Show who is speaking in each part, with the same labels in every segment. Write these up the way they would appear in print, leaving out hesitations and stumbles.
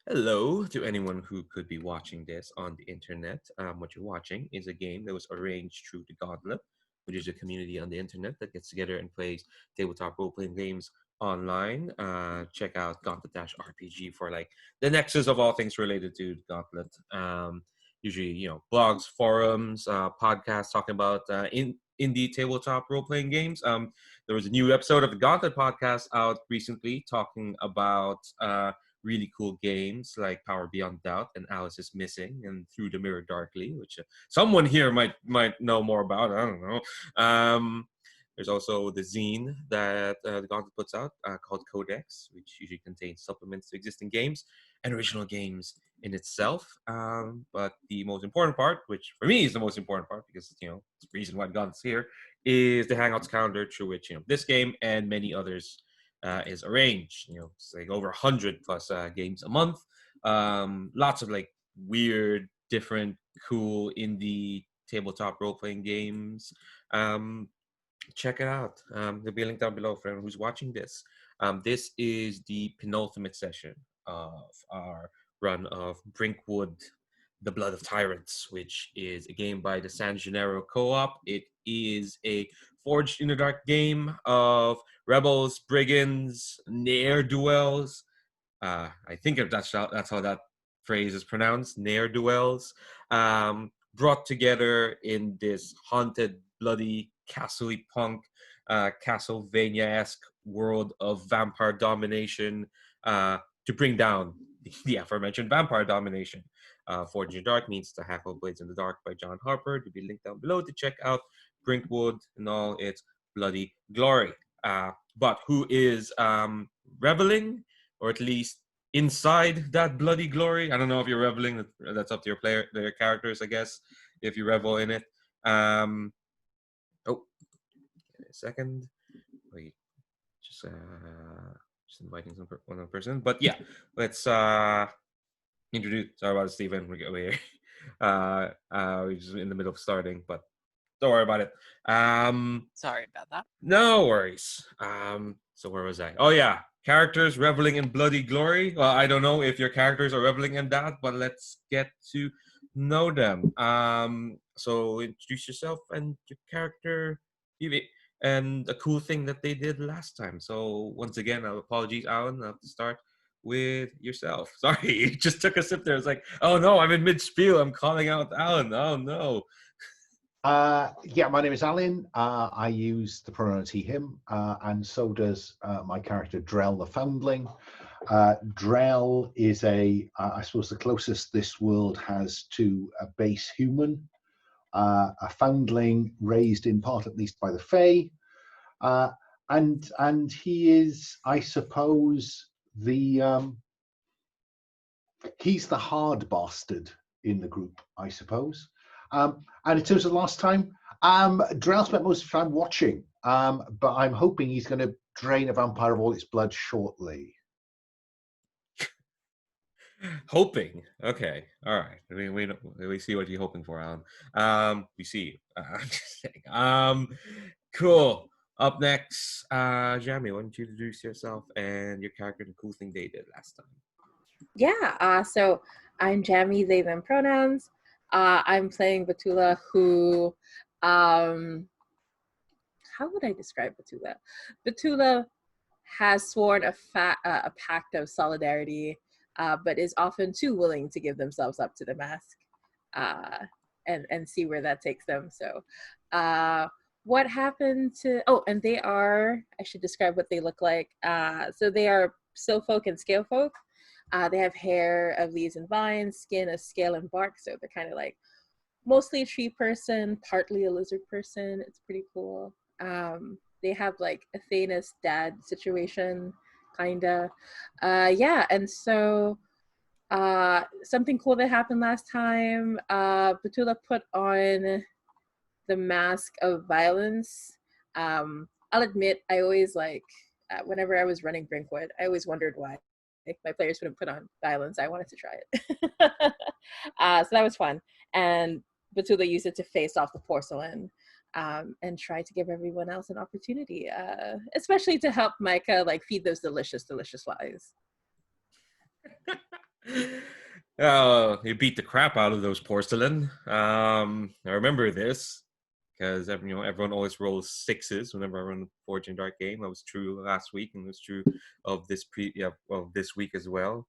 Speaker 1: Hello to anyone who could be watching this on the internet. What you're watching is a game that was arranged through the Gauntlet, which is a community on the internet that gets together and plays tabletop role-playing games online. Check out Gauntlet-RPG for like the nexus of all things related to the Gauntlet. Usually, blogs, forums, podcasts talking about indie tabletop role-playing games. There was a new episode of the Gauntlet podcast out recently talking about really cool games like Power Beyond Doubt and Alice is Missing and Through the Mirror Darkly, which someone here might know more about. I don't know. There's also the zine that the Gauntlet puts out called Codex, which usually contains supplements to existing games and original games in itself. But the most important part, which for me is the most important part, because it's the reason why the Gauntlet's here, is the Hangouts calendar through which this game and many others is arranged. It's like over 100 plus games a month. Lots of like weird, different, cool indie tabletop role playing games. Um, Check it out. There'll be a link down below for anyone who's watching this. This is the penultimate session of our run of Brinkwood, The Blood of Tyrants, which is a game by the San Gennaro Co-op. It is a Forged in the Dark game of rebels, brigands, ne'er-do-wells. I think that's how that phrase is pronounced, ne'er-do-wells, brought together in this haunted, bloody, castle-y punk, Castlevania-esque world of vampire domination to bring down the aforementioned vampire domination. Forged in the Dark means to Hackle Blades in the Dark by John Harper. To be linked down below to check out Brinkwood and all its bloody glory. But who is reveling, or at least inside that bloody glory? I don't know if you're reveling. That's up to their characters, I guess, if you revel in it. Oh, give me a second. Wait, just inviting one person. But yeah, let's introduce. Sorry about it, Stephen. We're here. We're just in the middle of starting, but don't worry about it.
Speaker 2: Sorry about that.
Speaker 1: No worries. So where was I? Oh yeah, characters reveling in bloody glory. Well, I don't know if your characters are reveling in that, but let's get to know them. So introduce yourself and your character, and a cool thing that they did last time. So once again, apologies, Alan. I have to start with yourself. Sorry, it just took a sip there. It's like, oh no, I'm in mid spiel. I'm calling out Alan. Oh no.
Speaker 3: Yeah, my name is Alan. I use the pronouns he, him, and so does my character Drell the Foundling. Drell is I suppose, the closest this world has to a base human, a foundling raised in part at least by the Fae. And he is, I suppose, he's the hard bastard in the group, I suppose. And in terms of last time, Drell spent most of the time watching, but I'm hoping he's going to drain a vampire of all its blood shortly.
Speaker 1: Hoping. Okay. All right. We see what you're hoping for, Alan. We see. I'm just kidding. Cool. Up next, Jamie, why don't you introduce yourself and your character and the cool thing they did last time?
Speaker 4: Yeah, so I'm Jamie, they, them pronouns. I'm playing Betula, who, how would I describe Betula? Betula has sworn a pact of solidarity, but is often too willing to give themselves up to the mask and see where that takes them. So what happened to, and they are, I should describe what they look like. So they are sill folk and scale folk. They have hair of leaves and vines, skin of scale and bark, so they're kind of like mostly a tree person, partly a lizard person. It's pretty cool. They have like Athena's dad situation, kinda. Yeah, and so something cool that happened last time, Betula put on the mask of violence. I'll admit, I always whenever I was running Brinkwood, I always wondered why my players wouldn't put on violence. I wanted to try it. So that was fun. And Betula used it to face off the porcelain and try to give everyone else an opportunity, especially to help Micah feed those delicious, delicious lies.
Speaker 1: Oh, you beat the crap out of those porcelain. I remember this because everyone always rolls sixes whenever I run a Forge and Dark game. That was true last week, and it was true of this week as well.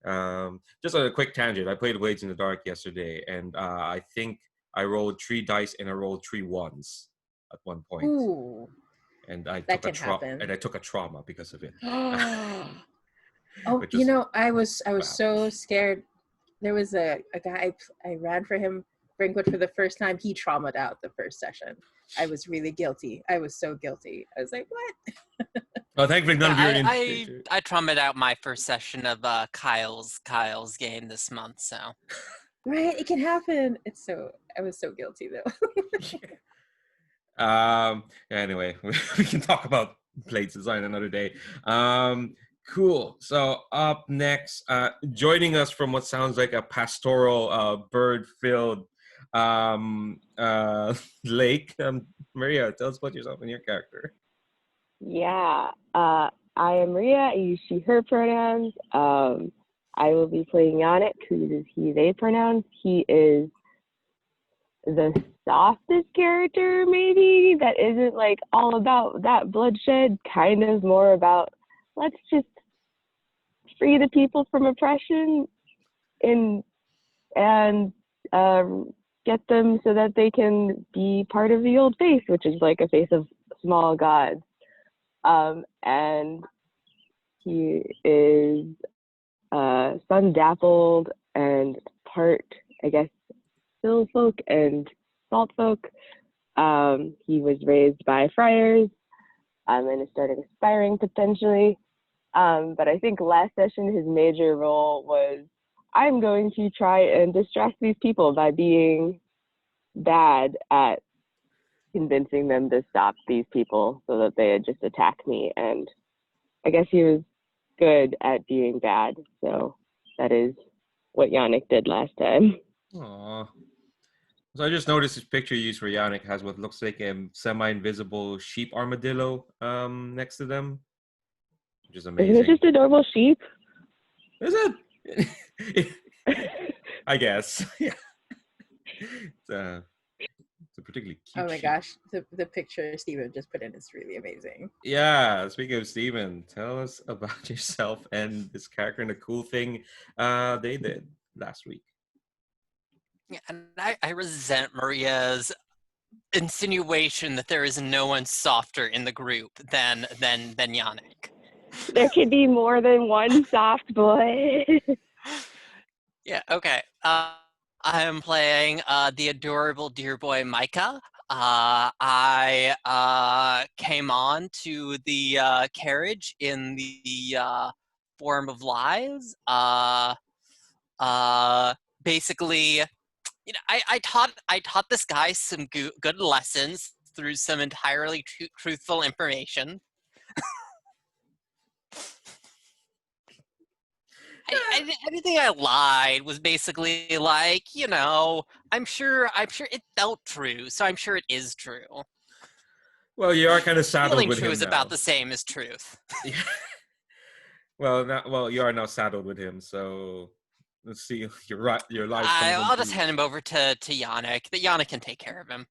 Speaker 1: Just on a quick tangent, I played Blades in the Dark yesterday, and I think I rolled 3 dice and I rolled 3 ones at one point.
Speaker 4: Ooh,
Speaker 1: And I
Speaker 4: that
Speaker 1: took
Speaker 4: can happen.
Speaker 1: and I took a trauma because of it.
Speaker 4: Oh,
Speaker 1: Which is
Speaker 4: I was
Speaker 1: wow.
Speaker 4: so scared. There was a guy I ran for him, Brinkwood, for the first time. He traumatized out the first session. I was really guilty. I was so guilty. I was like, what?
Speaker 1: Oh, thankfully none of you are in.
Speaker 2: I trummed out my first session of Kyle's game this month, so.
Speaker 4: Right, it can happen. I was so guilty though.
Speaker 1: Anyway, we can talk about Blades design another day. Cool. So up next, joining us from what sounds like a pastoral, bird-filled lake, Maria, tell us about yourself and your character.
Speaker 5: Yeah, I am Maria. I use she, her pronouns. I will be playing Yannick, who uses he, they pronouns. He is the softest character, maybe, that isn't like all about that bloodshed, kind of more about let's just free the people from oppression and get them so that they can be part of the old faith, which is like a faith of small gods. And he is sun dappled and part, I guess, hill folk and salt folk. He was raised by friars and is starting aspiring potentially. But I think last session his major role was I'm going to try and distract these people by being bad at convincing them to stop these people so that they had just attacked me. And I guess he was good at being bad. So that is what Yannick did last time.
Speaker 1: Aww. So I just noticed this picture you used for Yannick has what looks like a semi-invisible sheep armadillo next to them, which is amazing.
Speaker 5: Isn't it just a normal sheep?
Speaker 1: Is it? I guess. Yeah. It's a particularly cute.
Speaker 4: Oh my
Speaker 1: sheep.
Speaker 4: gosh, the picture Steven just put in is really amazing.
Speaker 1: Yeah, speaking of Steven, tell us about yourself and this character and the cool thing they did last week.
Speaker 2: Yeah, and I resent Maria's insinuation that there is no one softer in the group than Yannick.
Speaker 5: There could be more than one soft boy.
Speaker 2: Yeah, okay. I am playing the adorable dear boy Micah. I came on to the carriage in the form of lies. Basically, I taught this guy some good lessons through some entirely truthful information. Everything I lied was basically like, I'm sure it felt true, so I'm sure it is true.
Speaker 1: Well, you are kind of saddled
Speaker 2: Feeling
Speaker 1: with
Speaker 2: true
Speaker 1: him
Speaker 2: is
Speaker 1: now.
Speaker 2: about the same as truth.
Speaker 1: Yeah. Well, you are now saddled with him, so let's see your life comes
Speaker 2: I'll just
Speaker 1: into-
Speaker 2: hand him over to Yannick. That Yannick can take care of him.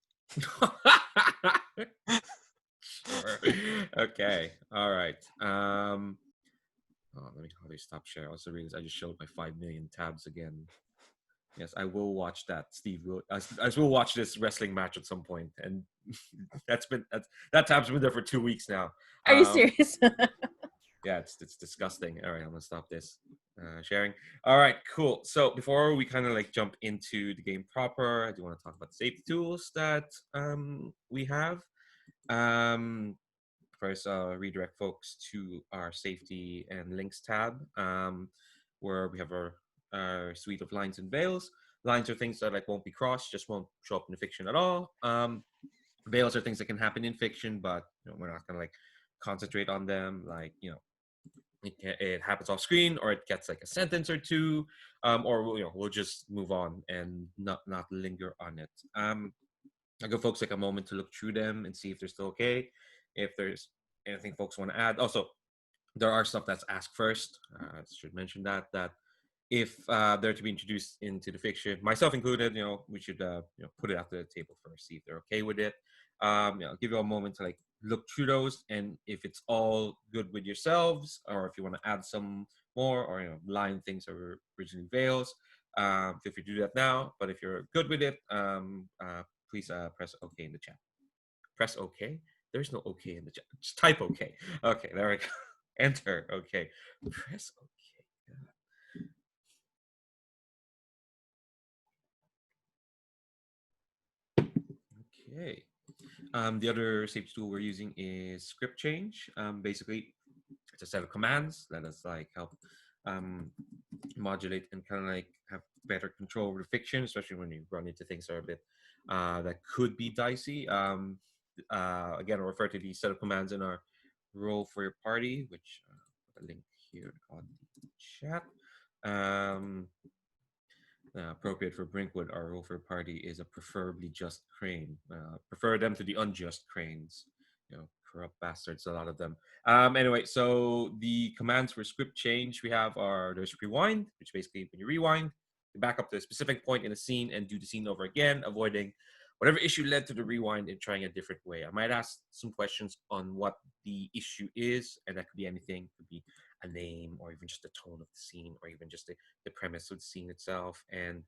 Speaker 1: Sure. Okay. All right. Let me stop sharing. Also, realize I just showed my 5 million tabs again. Yes, I will watch that. Steve will. I will watch this wrestling match at some point, and that tab's been there for 2 weeks now.
Speaker 4: Are you serious?
Speaker 1: Yeah, it's disgusting. All right, I'm gonna stop this sharing. All right, cool. So before we kind of like jump into the game proper, I do want to talk about the safety tools that we have. First, redirect folks to our safety and links tab, where we have our suite of lines and veils. Lines are things that like won't be crossed, just won't show up in the fiction at all. Veils are things that can happen in fiction, but we're not gonna like concentrate on them. Like it happens off screen, or it gets like a sentence or two, or we'll just move on and not linger on it. I give folks like a moment to look through them and see if they're still okay. If there's anything folks want to add. Also, there are stuff that's asked first. I should mention that if they're to be introduced into the fiction, myself included, we should put it out to the table first, see if they're okay with it. Give you a moment to like look through those, and if it's all good with yourselves, or if you want to add some more, or line things that were originally veils, feel free to do that now. But if you're good with it, please press OK in the chat. Press OK. There's no OK in the chat. Just type OK. Okay, there we go. Enter. Okay. Press OK. Okay. The other safety tool we're using is script change. Basically, it's a set of commands that is like help modulate and kind of like have better control over the fiction, especially when you run into things that are a bit that could be dicey. Again, I'll refer to the set of commands in our roll for your party, which put a link here on the chat. Appropriate for Brinkwood, our roll for a party is a preferably just crane. Prefer them to the unjust cranes. Corrupt bastards, a lot of them. Anyway, so the commands for script change we have are there's rewind, which basically when you rewind, you back up to a specific point in a scene and do the scene over again, avoiding whatever issue led to the rewind and trying a different way. I might ask some questions on what the issue is, and that could be anything. It could be a name, or even just the tone of the scene, or even just the premise of the scene itself. And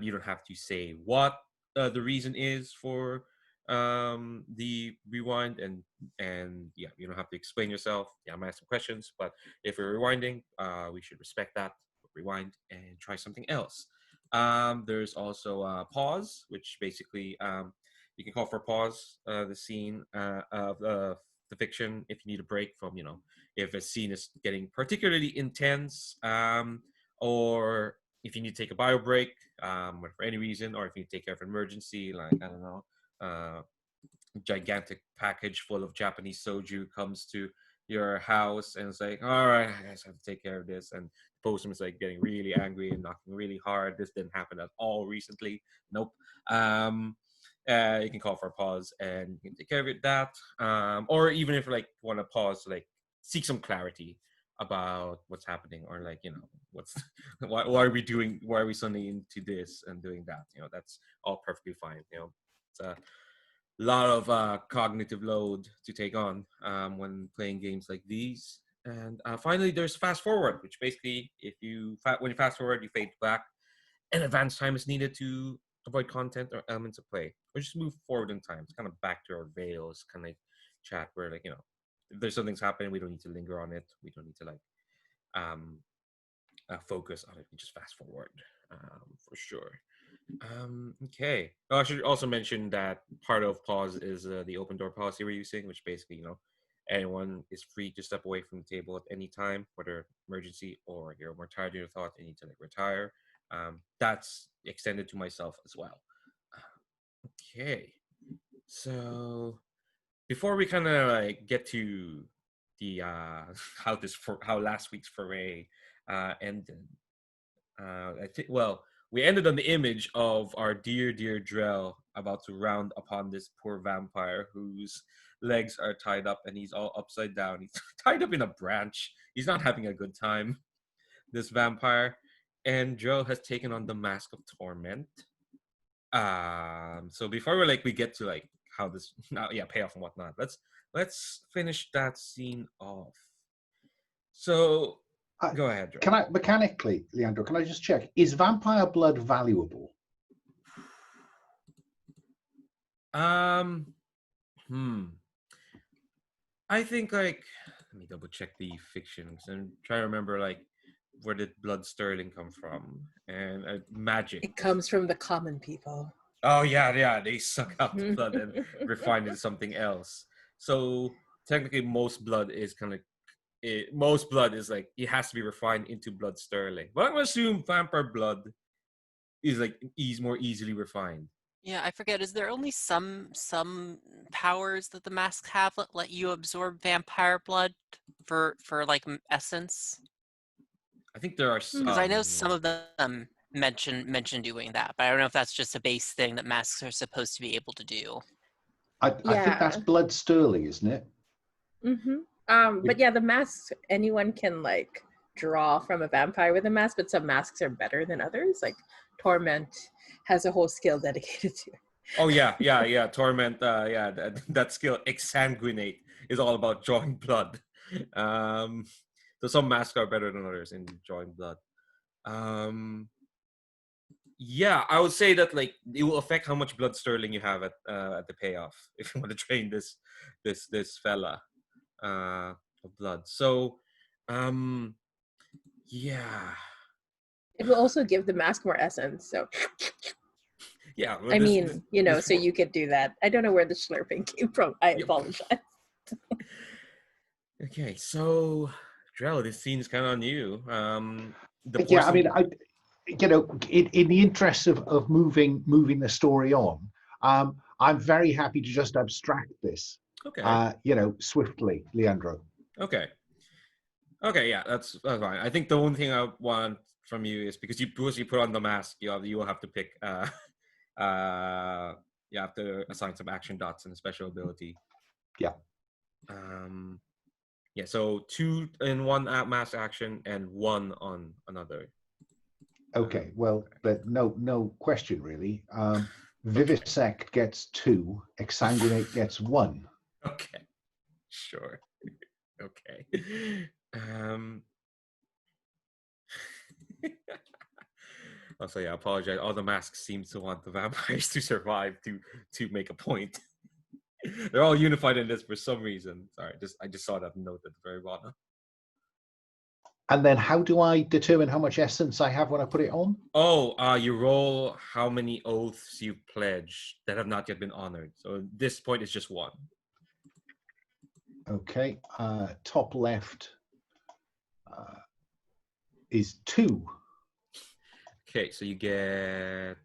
Speaker 1: you don't have to say what the reason is for the rewind, and yeah, you don't have to explain yourself. Yeah, I might ask some questions, but if we're rewinding, we should respect that. Rewind and try something else. There's also pause, which basically you can call for pause the scene of the fiction if you need a break from, if a scene is getting particularly intense, or if you need to take a bio break for any reason, or if you need to take care of an emergency, like, I don't know, gigantic package full of Japanese soju comes to your house, and it's like, all right, I guess I have to take care of this, and the postman is like getting really angry and knocking really hard. This didn't happen at all recently. Nope. You can call for a pause and you can take care of it. That, or even if like you want to pause, like seek some clarity about what's happening, or like, what's why are we doing? Why are we suddenly into this and doing that? That's all perfectly fine. It's a lot of cognitive load to take on when playing games like these. And finally, there's fast forward, which basically, when you fast forward, you fade back, and advance time is needed to avoid content or elements of play, or just move forward in time. It's kind of back to our veils kind of chat, where like, if there's something's happening, we don't need to linger on it. We don't need to like focus on it. We just fast forward for sure. Okay. I should also mention that part of pause is the open door policy we're using, which basically, anyone is free to step away from the table at any time, whether emergency or you're more tired in your thought and need to like retire. That's extended to myself as well. Okay. So before we kind of like get to the how last week's foray ended, we ended on the image of our dear Drell about to round upon this poor vampire whose legs are tied up and he's all upside down. He's tied up in a branch. He's not having a good time, this vampire. And Drell has taken on the Mask of Torment. So before we get to like how this payoff and whatnot, let's finish that scene off. So go ahead, Drell.
Speaker 3: Can I mechanically, Leandro? Can I just check? Is vampire blood valuable?
Speaker 1: I think like, let me double check the fiction and try to remember like where did blood sterling come from, and magic.
Speaker 4: It comes from the common people.
Speaker 1: Oh yeah, they suck out the blood and refine it to something else. So technically, most blood is like it has to be refined into blood sterling. But I'm gonna assume vampire blood is like more easily refined.
Speaker 2: Yeah, I forget. Is there only some powers that the masks have that let you absorb vampire blood for like essence?
Speaker 1: I think there are some.
Speaker 2: Because I know some of them mention doing that, but I don't know if that's just a base thing that masks are supposed to be able to do.
Speaker 3: I think that's blood sterling, isn't it?
Speaker 4: Mm-hmm. But yeah, the masks anyone can like draw from a vampire with a mask, but some masks are better than others. Like Torment has a whole skill dedicated to it.
Speaker 1: Oh yeah. Torment, that skill, exsanguinate, is all about drawing blood. So some masks are better than others in drawing blood. Yeah, I would say that like it will affect how much blood sterling you have at the payoff if you want to train this fella of blood. So, yeah,
Speaker 4: It will also give the mask more essence. So
Speaker 1: yeah. Well,
Speaker 4: I mean,
Speaker 1: this
Speaker 4: so you could do that. I don't know where the slurping came from. I apologize.
Speaker 1: Okay, so Drell, this scene's kind of on you. The
Speaker 3: Yeah, I
Speaker 1: porcelain.
Speaker 3: mean, in the interest of moving the story on, I'm very happy to just abstract this,
Speaker 1: Okay.
Speaker 3: swiftly, Leandro.
Speaker 1: Okay. Yeah, that's fine. I think the only thing I want from you is because you put on the mask, you will have to pick. You have to assign some action dots and a special ability.
Speaker 3: Yeah.
Speaker 1: Yeah. So 2 in one mask action and 1 on another.
Speaker 3: Okay. Well, but no question really. Vivisect gets 2. Exsanguinate gets 1.
Speaker 1: Okay. Sure. Okay. Also, yeah, I apologize. All the masks seem to want the vampires to survive to make a point. They're all unified in this for some reason. Sorry, I just saw that note at the very bottom.
Speaker 3: And then how do I determine how much essence I have when I put it on?
Speaker 1: Oh, you roll how many oaths you've pledged that have not yet been honored. So at this point, it's just 1.
Speaker 3: Okay. Top left is 2.
Speaker 1: Okay, so you get.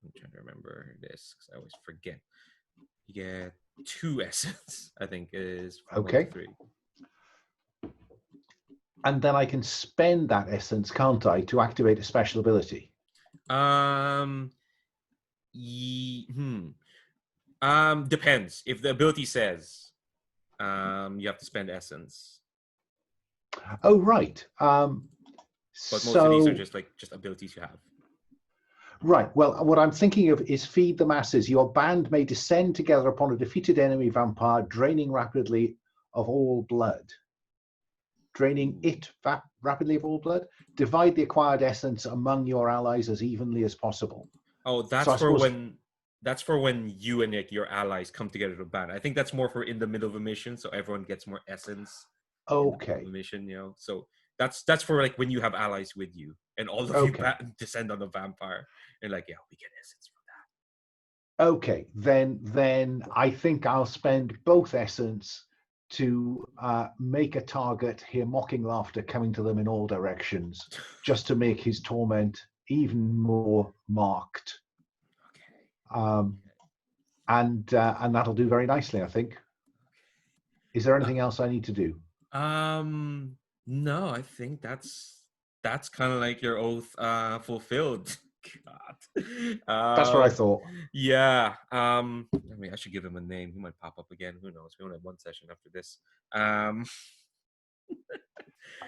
Speaker 1: I'm trying to remember this because I always forget. You get 2 essence. I think is from 1 to
Speaker 3: Okay.
Speaker 1: 3.
Speaker 3: And then I can spend that essence, can't I, to activate a special ability?
Speaker 1: Depends. If the ability says you have to spend essence.
Speaker 3: Oh, right.
Speaker 1: But most of these are just abilities you have.
Speaker 3: Right. Well, what I'm thinking of is feed the masses. Your band may descend together upon a defeated enemy vampire, draining rapidly of all blood. Draining it rapidly of all blood. Divide the acquired essence among your allies as evenly as possible.
Speaker 1: Oh, that's for when you and your allies come together to band. I think that's more for in the middle of a mission, so everyone gets more essence.
Speaker 3: Okay.
Speaker 1: In the mission, So that's for like when you have allies with you, and all of you descend on the vampire, and like, yeah, we get essence from that.
Speaker 3: Okay. Then I think I'll spend both essence to make a target, hear mocking laughter coming to them in all directions, just to make his torment even more marked.
Speaker 1: Okay.
Speaker 3: And that'll do very nicely, I think. Is there anything else I need to do?
Speaker 1: No, I think that's kind of like your oath fulfilled. God.
Speaker 3: That's what I thought.
Speaker 1: Yeah. I mean, I should give him a name. He might pop up again. Who knows? We only have 1 session after this.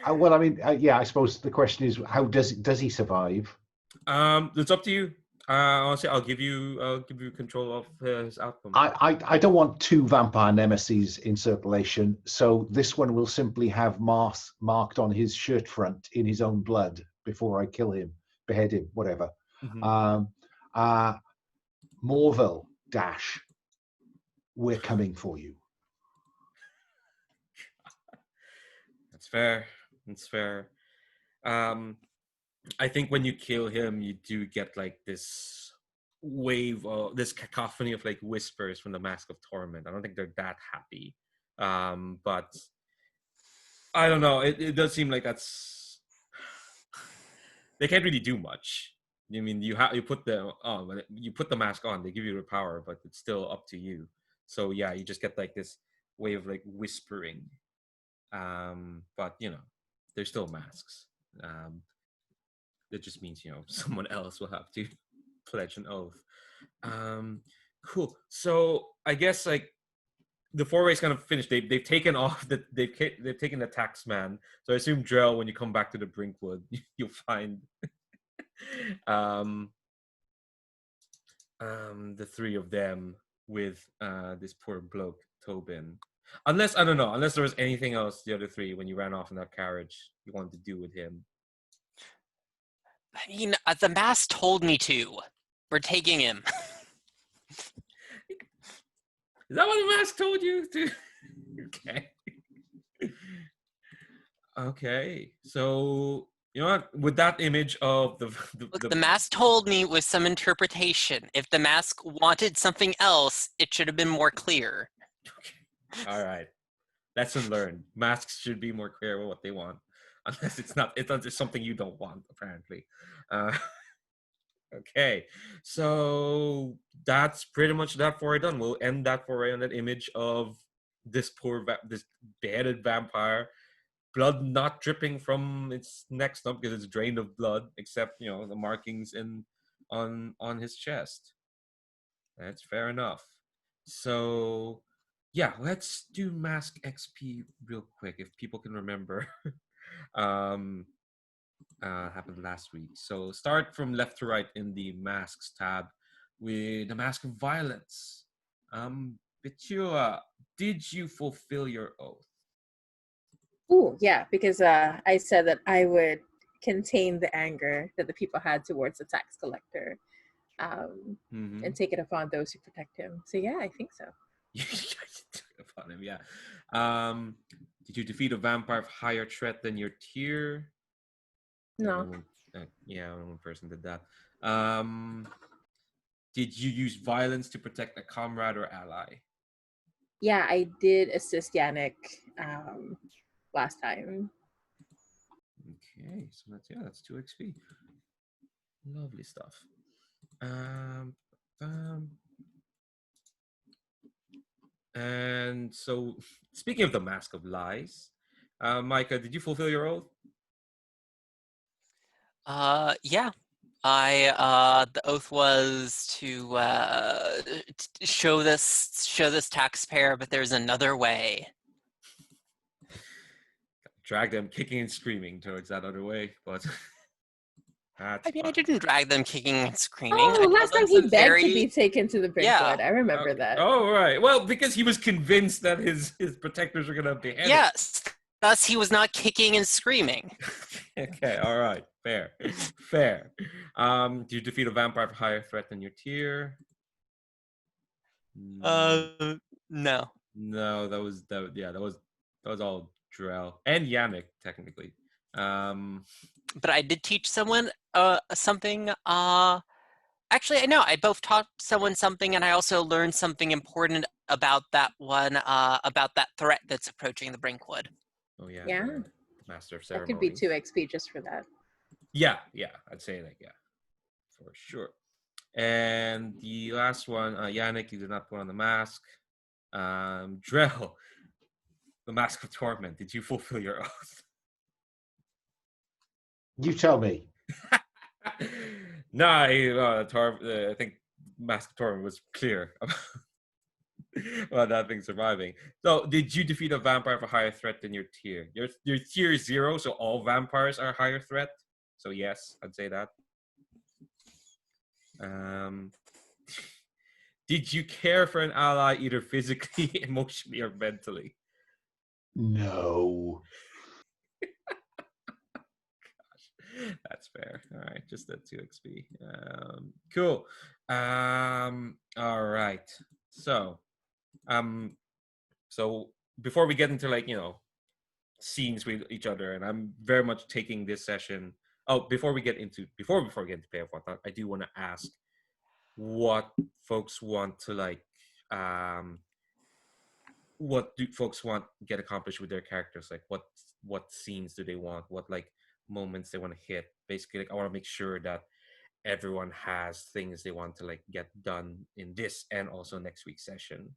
Speaker 3: Well, I mean, yeah. I suppose the question is, how does he survive?
Speaker 1: It's up to you. Honestly, I'll give you control of his outcome.
Speaker 3: I don't want 2 vampire nemesis in circulation, so this one will simply have marked on his shirt front in his own blood before I kill him, behead him, whatever. Mm-hmm. Morville dash. We're coming for you.
Speaker 1: That's fair. That's fair. I think when you kill him, you do get like this wave of this cacophony of like whispers from the Mask of Torment. I don't think they're that happy. But I don't know. It does seem like they can't really do much. I mean, you put the mask on, they give you the power, but it's still up to you. So yeah, you just get like this way of like whispering. But they're still masks. That just means someone else will have to pledge an oath. Cool. So I guess like the four-way's kind of finished. They've taken off they've taken the tax man. So I assume Drell, when you come back to the Brinkwood, you'll find um the three of them with this poor bloke Tobin. Unless I don't know, unless there was anything else the other three when you ran off in that carriage you wanted to do with him.
Speaker 2: I mean, the mask told me to. We're taking him.
Speaker 1: Is that what the mask told you to? Okay. Okay. So you know what? With that image of
Speaker 2: Look, the mask told me with some interpretation. If the mask wanted something else, it should have been more clear.
Speaker 1: Okay. All right. Lesson learned. Masks should be more clear with what they want, unless it's something you don't want. Apparently. Okay, so that's pretty much that foray done. We'll end that foray on that image of this this beheaded vampire, blood not dripping from its neck stump because it's drained of blood, except the markings on his chest. That's fair enough. So yeah, let's do mask XP real quick if people can remember. Happened last week. So start from left to right in the masks tab with the mask of violence. Betula, did you fulfill your oath?
Speaker 4: Ooh, yeah, because I said that I would contain the anger that the people had towards the tax collector, and take it upon those who protect him. So yeah, I think so.
Speaker 1: You guys took it upon him, yeah. Did you defeat a vampire of higher threat than your tier?
Speaker 4: No.
Speaker 1: Yeah, only one person did that. Did you use violence to protect a comrade or ally?
Speaker 4: Yeah, I did assist Yannick last time.
Speaker 1: Okay, so that's 2 XP. Lovely stuff. And so, speaking of the Mask of Lies, Micah, did you fulfill your oath?
Speaker 2: Yeah. The oath was to show this taxpayer, but there's another way.
Speaker 1: Drag them kicking and screaming towards that other way, but that's
Speaker 2: I mean, I
Speaker 1: fine.
Speaker 2: didn't drag them kicking and screaming.
Speaker 4: Oh, last time he begged to be taken to the Brinkwood.
Speaker 2: Yeah.
Speaker 4: I remember
Speaker 1: Okay.
Speaker 4: that.
Speaker 1: Oh, right. Well, because he was convinced that his protectors were going to behead him.
Speaker 2: Yes. Thus, he was not kicking and screaming.
Speaker 1: Okay, all right. Fair. Fair. Did you defeat a vampire of higher threat than your tier?
Speaker 2: No.
Speaker 1: No, that was all Drell and Yannick, technically.
Speaker 2: But I did teach someone something. Actually, I know I both taught someone something, and I also learned something important about that one, about that threat that's approaching the Brinkwood.
Speaker 1: Oh yeah.
Speaker 4: Yeah.
Speaker 1: The Master of
Speaker 4: That
Speaker 1: Ceremonies.
Speaker 4: could be 2 XP just for that.
Speaker 1: Yeah, I'd say that, yeah, for sure. And the last one, Yannick, you did not put on the mask. Drell, the Mask of Torment. Did you fulfill your oath?
Speaker 3: You tell me.
Speaker 1: No, I think Mask of Torment was clear about that thing surviving. So, did you defeat a vampire of a higher threat than your tier? Your tier is 0, so all vampires are higher threat. So yes, I'd say that. Did you care for an ally either physically, emotionally, or mentally?
Speaker 3: No.
Speaker 1: Gosh, that's fair. All right, just that 2 XP. Cool. All right. So before we get into scenes with each other, and I'm very much taking this session. Oh, before we get into payoff, I do want to ask what folks want to what do folks want to get accomplished with their characters? Like what scenes do they want? What moments they want to hit? Basically, I want to make sure that everyone has things they want to get done in this and also next week's session.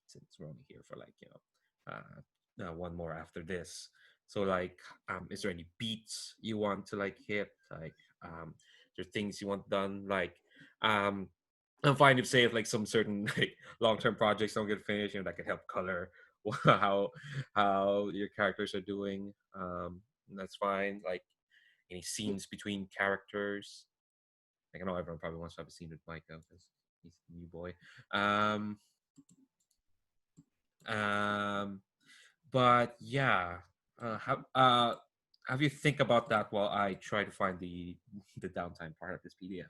Speaker 1: Since we're only here for one more after this. So is there any beats you want to hit? There things you want done? I'm fine if say if like some certain like long-term projects don't get finished, that can help color how your characters are doing. That's fine. Like any scenes between characters. Like I know everyone probably wants to have a scene with Micah because he's the new boy. Um, but yeah, have you think about that while I try to find the downtime part of this PDF?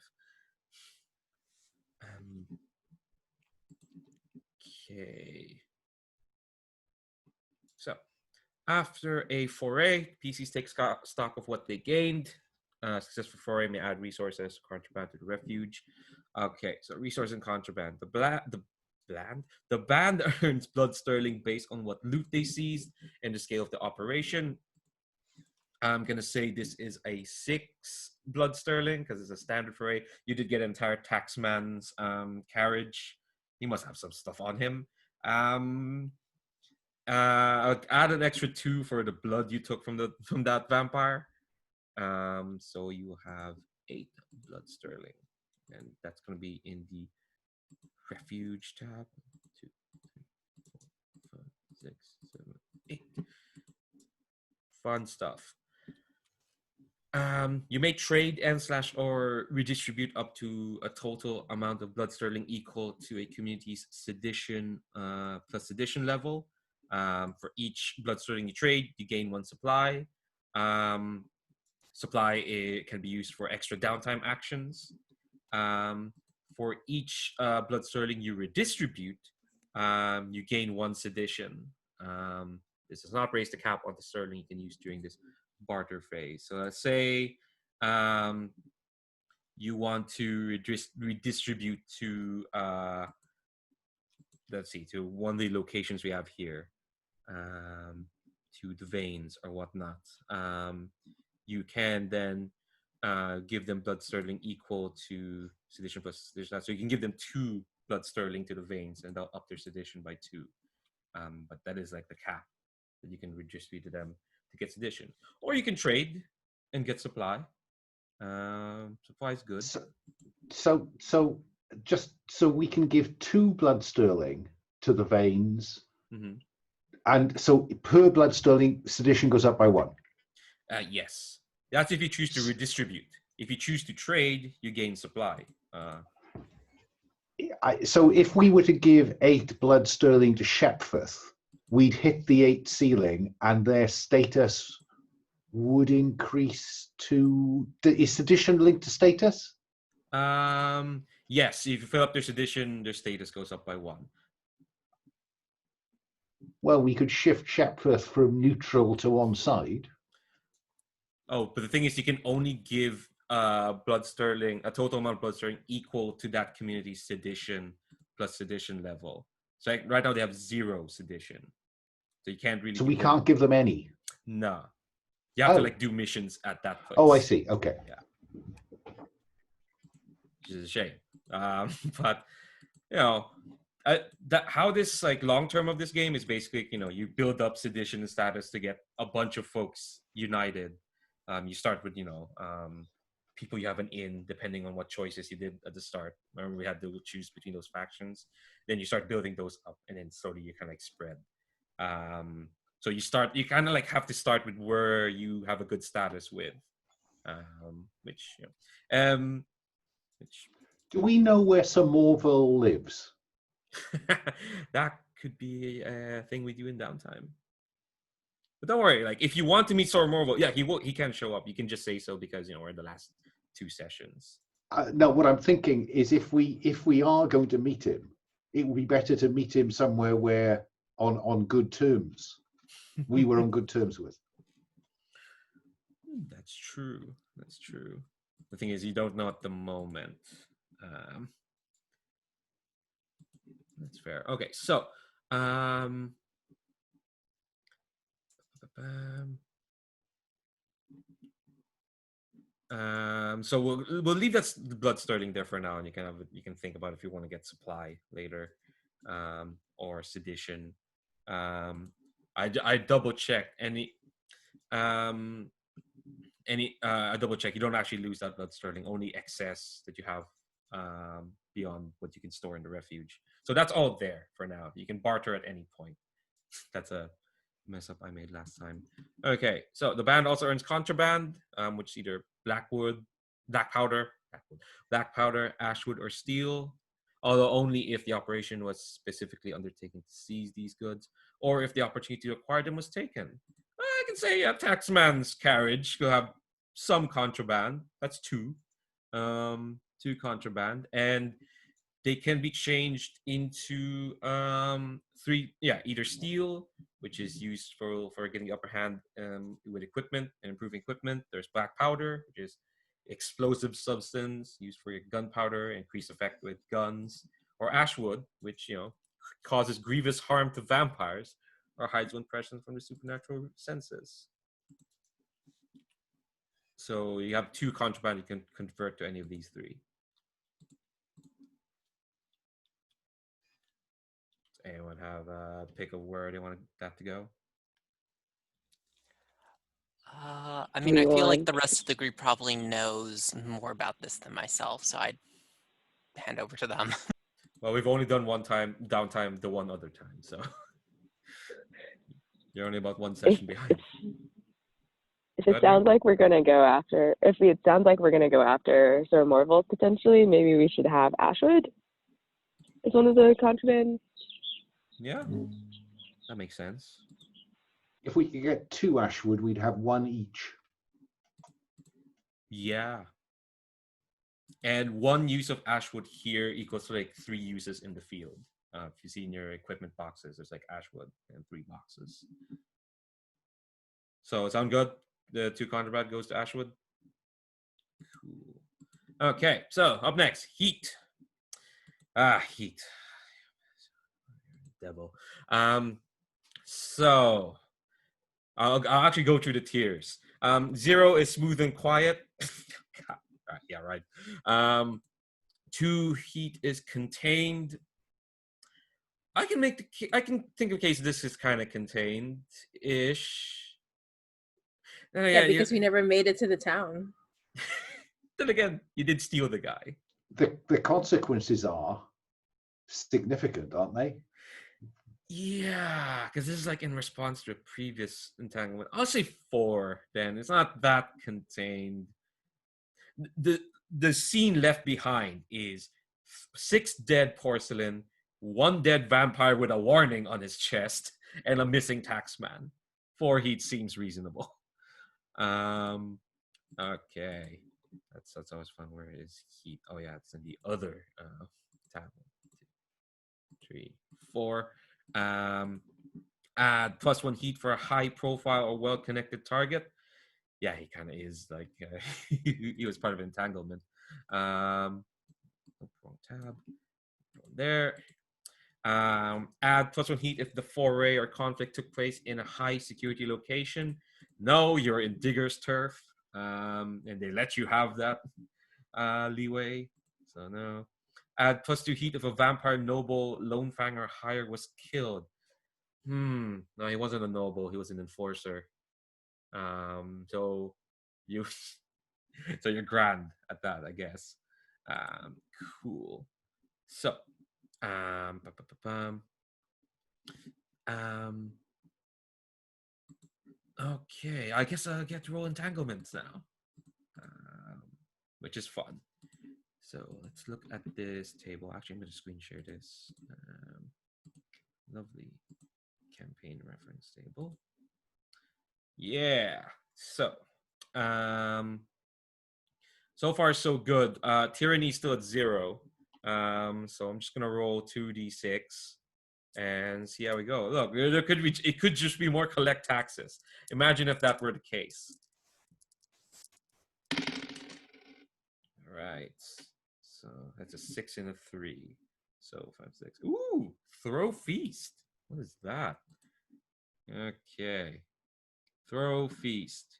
Speaker 1: Okay. So, after a foray, PCs take stock of what they gained. Successful foray may add resources, contraband to the refuge. Okay, so resource and contraband. The band earns blood sterling based on what loot they seized and the scale of the operation. I'm gonna say this is a 6 blood sterling because it's a standard foray. You did get an entire taxman's carriage. He must have some stuff on him. I'll add an extra 2 for the blood you took from that vampire. So you have 8 blood sterling, and that's gonna be in the refuge tab. 2, 3, 4, 5, 6, 7, 8. Fun stuff. You may trade and/or redistribute up to a total amount of blood sterling equal to a community's sedition plus sedition level. For each blood sterling you trade, you gain 1 supply. Supply can be used for extra downtime actions. For each blood sterling you redistribute, you gain 1 sedition. This does not raise the cap on the sterling you can use during this barter phase. So let's say you want to redistribute to to one of the locations we have here, to the veins or whatnot. You can then give them blood sterling equal to sedition plus sedition. So you can give them 2 blood sterling to the veins, and they'll up their sedition by 2. But that is like the cap that you can redistribute to them to get sedition, or you can trade and get supply. Supply is good.
Speaker 3: So just so we can give 2 blood sterling to the veins, and so per blood sterling, sedition goes up by 1.
Speaker 1: Yes, that's if you choose to redistribute. If you choose to trade, you gain supply.
Speaker 3: So if we were to give 8 blood sterling to Shepfirth, we'd hit the 8 ceiling, and their status would increase to. Is sedition linked to status?
Speaker 1: Yes. If you fill up their sedition, their status goes up by 1.
Speaker 3: Well, we could shift Shepfirth from neutral to on side.
Speaker 1: Oh, but the thing is, you can only give blood sterling, a total amount of blood sterling equal to that community's sedition plus sedition level. So like, right now they have 0 sedition, so you can't really.
Speaker 3: So we can't give them any.
Speaker 1: No, you have to like do missions at that place.
Speaker 3: Oh, I see. Okay.
Speaker 1: Yeah, which is a shame. But how this like long term of this game is basically, you build up sedition and status to get a bunch of folks united. You start with people you have an in, depending on what choices you did at the start. Remember, we had to choose between those factions. Then you start building those up, and then slowly you kind of like spread. So you kind of like have to start with where you have a good status with, which.
Speaker 3: Do we know where Sir Morville lives?
Speaker 1: That could be a thing we do in downtime. But don't worry, like if you want to meet Sir Morville, yeah, he can show up. You can just say so because we're in the last 2 sessions.
Speaker 3: No, what I'm thinking is if we are going to meet him, it would be better to meet him somewhere where on good terms. We were on good terms with.
Speaker 1: That's true. That's true. The thing is, you don't know at the moment. That's fair. Okay, so so we'll leave that blood sterling there for now, and you can think about if you want to get supply later, or sedition. I double checked I double check. You don't actually lose that blood sterling, only excess that you have beyond what you can store in the refuge. So that's all there for now. You can barter at any point. That's a mess up I made last time. Okay, so the band also earns contraband, which is either black powder, ashwood, or steel, although only if the operation was specifically undertaken to seize these goods, or if the opportunity to acquire them was taken. I can say a taxman's carriage will have some contraband. That's two contraband, and they can be changed into either steel, which is used for getting the upper hand with equipment and improving equipment. There's black powder, which is explosive substance used for your gunpowder, increased effect with guns, or ashwood, which causes grievous harm to vampires or hides one present from the supernatural senses. So you have two contraband you can convert to any of these three. Does anyone have a pick of where they want that to go?
Speaker 2: I mean, I feel like the rest of the group probably knows more about this than myself, so I'd hand over to them.
Speaker 1: Well, we've only done one time downtime the one other time, so you're only about one session behind.
Speaker 5: If it sounds like we're gonna go after Sir Morval potentially, maybe we should have ashwood as one of the contraband.
Speaker 1: Yeah, that makes sense.
Speaker 3: If we could get 2 ashwood, we'd have 1 each.
Speaker 1: Yeah. And 1 use of ashwood here equals to like 3 uses in the field. If you see in your equipment boxes, there's like ashwood and 3 boxes. So sound good? The 2 contraband goes to ashwood. Cool. Okay, so up next, heat. Heat. Devil. So I'll actually go through the tiers. 0 is smooth and quiet. Yeah, right. 2, heat is contained. I can think of a case this is kind of contained-ish.
Speaker 4: Yeah, because we never made it to the town.
Speaker 1: Then again, you did steal the guy.
Speaker 3: The consequences are significant, aren't they?
Speaker 1: Yeah, because this is like in response to a previous entanglement. I'll say 4 then. It's not that contained. The scene left behind is 6 dead porcelain, 1 dead vampire with a warning on his chest, and a missing taxman. 4 heat seems reasonable. Okay. That's always fun. Where is heat? Oh yeah, it's in the other tab. 2, 3, 4. Add +1 heat for a high profile or well connected target. Yeah, he kind of is like he was part of entanglement. Wrong tab. There. Add +1 heat if the foray or conflict took place in a high security location. No, you're in Digger's turf, and they let you have that leeway. So no. Add +2 heat if a vampire noble, lone fang, or higher was killed. No, he wasn't a noble. He was an enforcer. So you're grand at that, I guess. Cool. So, okay, I guess I'll get to roll entanglements now, which is fun. So let's look at this table. Actually, I'm going to screen share this. Lovely campaign reference table. Yeah. So, so far so good. Tyranny's still at 0. So I'm just gonna roll 2d6 and see how we go. Look, it could just be more collect taxes. Imagine if that were the case. All right. So that's a 6 and a 3. So 5, 6. Ooh, throw feast. What is that? Okay. Throw feast.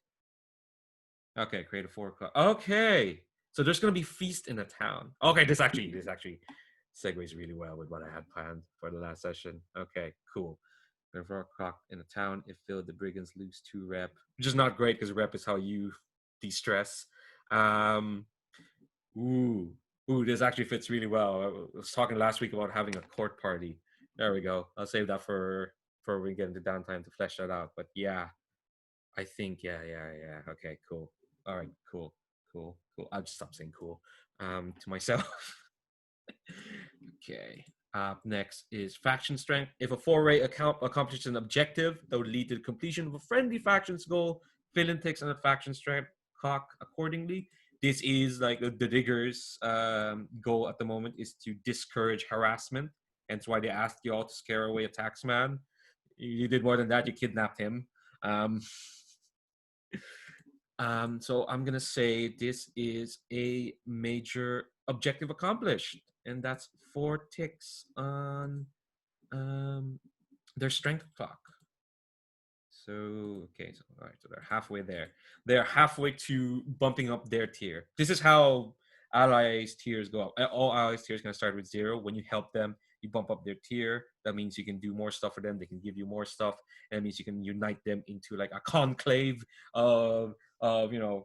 Speaker 1: Okay, create a 4 o'clock. Okay. So there's gonna be feast in a town. Okay, this actually segues really well with what I had planned for the last session. Okay, cool. 4 o'clock in a town. If filled, the brigands lose 2 rep, which is not great because rep is how you de-stress. Ooh, Ooh, this actually fits really well. I was talking last week about having a court party. There we go. I'll save that for when we get into downtime to flesh that out. But yeah, I think yeah. Okay, cool. All right, cool. I'll just stop saying cool. To myself. Okay. Up next is faction strength. If a foray account accomplishes an objective that would lead to the completion of a friendly faction's goal, villain takes on a faction strength cock accordingly. This is like the diggers' goal at the moment is to discourage harassment. Hence why they asked you all to scare away a taxman. You did more than that. You kidnapped him. Um, so I'm gonna say this is a major objective accomplished, and that's 4 ticks on their strength clock. So okay, so all right, so they're halfway there. They're halfway to bumping up their tier. This is how allies tiers go up. All allies tiers can start with 0. When you help them, you bump up their tier. That means you can do more stuff for them. They can give you more stuff. And that means you can unite them into like a conclave of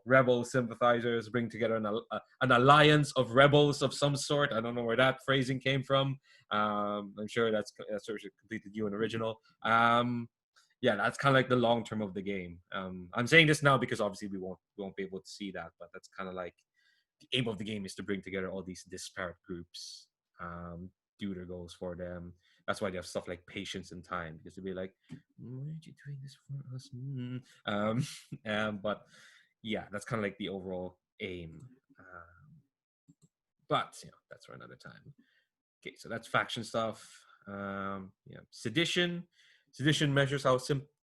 Speaker 1: rebel sympathizers, bring together an alliance of rebels of some sort. I don't know where that phrasing came from. I'm sure that's sort of completely new and original. Yeah, that's kind of like the long term of the game. I'm saying this now because obviously we won't be able to see that, but that's kind of like the aim of the game is to bring together all these disparate groups, do their goals for them. That's why they have stuff like patience and time, because they'll be like, "Why aren't you doing this for us?" But yeah, that's kind of like the overall aim. But that's for another time. Okay, so that's faction stuff. Sedition. Sedition measures how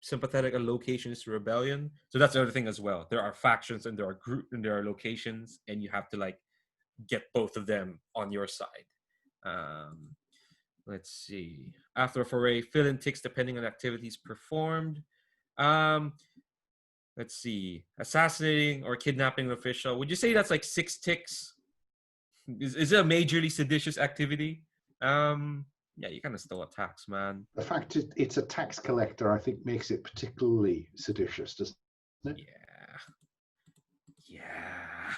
Speaker 1: sympathetic a location is to rebellion. So that's the other thing as well. There are factions and there are and there are locations, and you have to like get both of them on your side. Let's see. After a foray, fill in ticks depending on activities performed. Let's see. Assassinating or kidnapping an official. Would you say that's like 6 ticks? Is it a majorly seditious activity? Yeah, you kind of stole a tax, man.
Speaker 3: The fact it's a tax collector, I think, makes it particularly seditious, doesn't it?
Speaker 1: Yeah.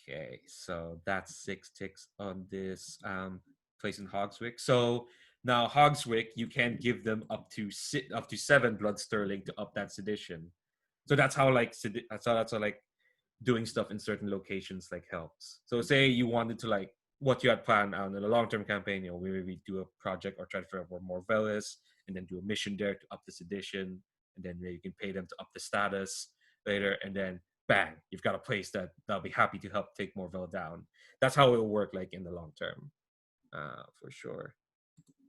Speaker 1: Okay, so that's 6 ticks on this place in Hogswick. So now Hogswick, you can give them up to 7 blood sterling to up that sedition. So that's how like that's how like doing stuff in certain locations like helps. So say you wanted to like what you had planned on in a long-term campaign, we maybe do a project or try to figure out where more Vel is, and then do a mission there to up this edition, and then maybe you can pay them to up the status later, and then bang, you've got a place that'll be happy to help take more Vel down. That's how it'll work like in the long term, for sure.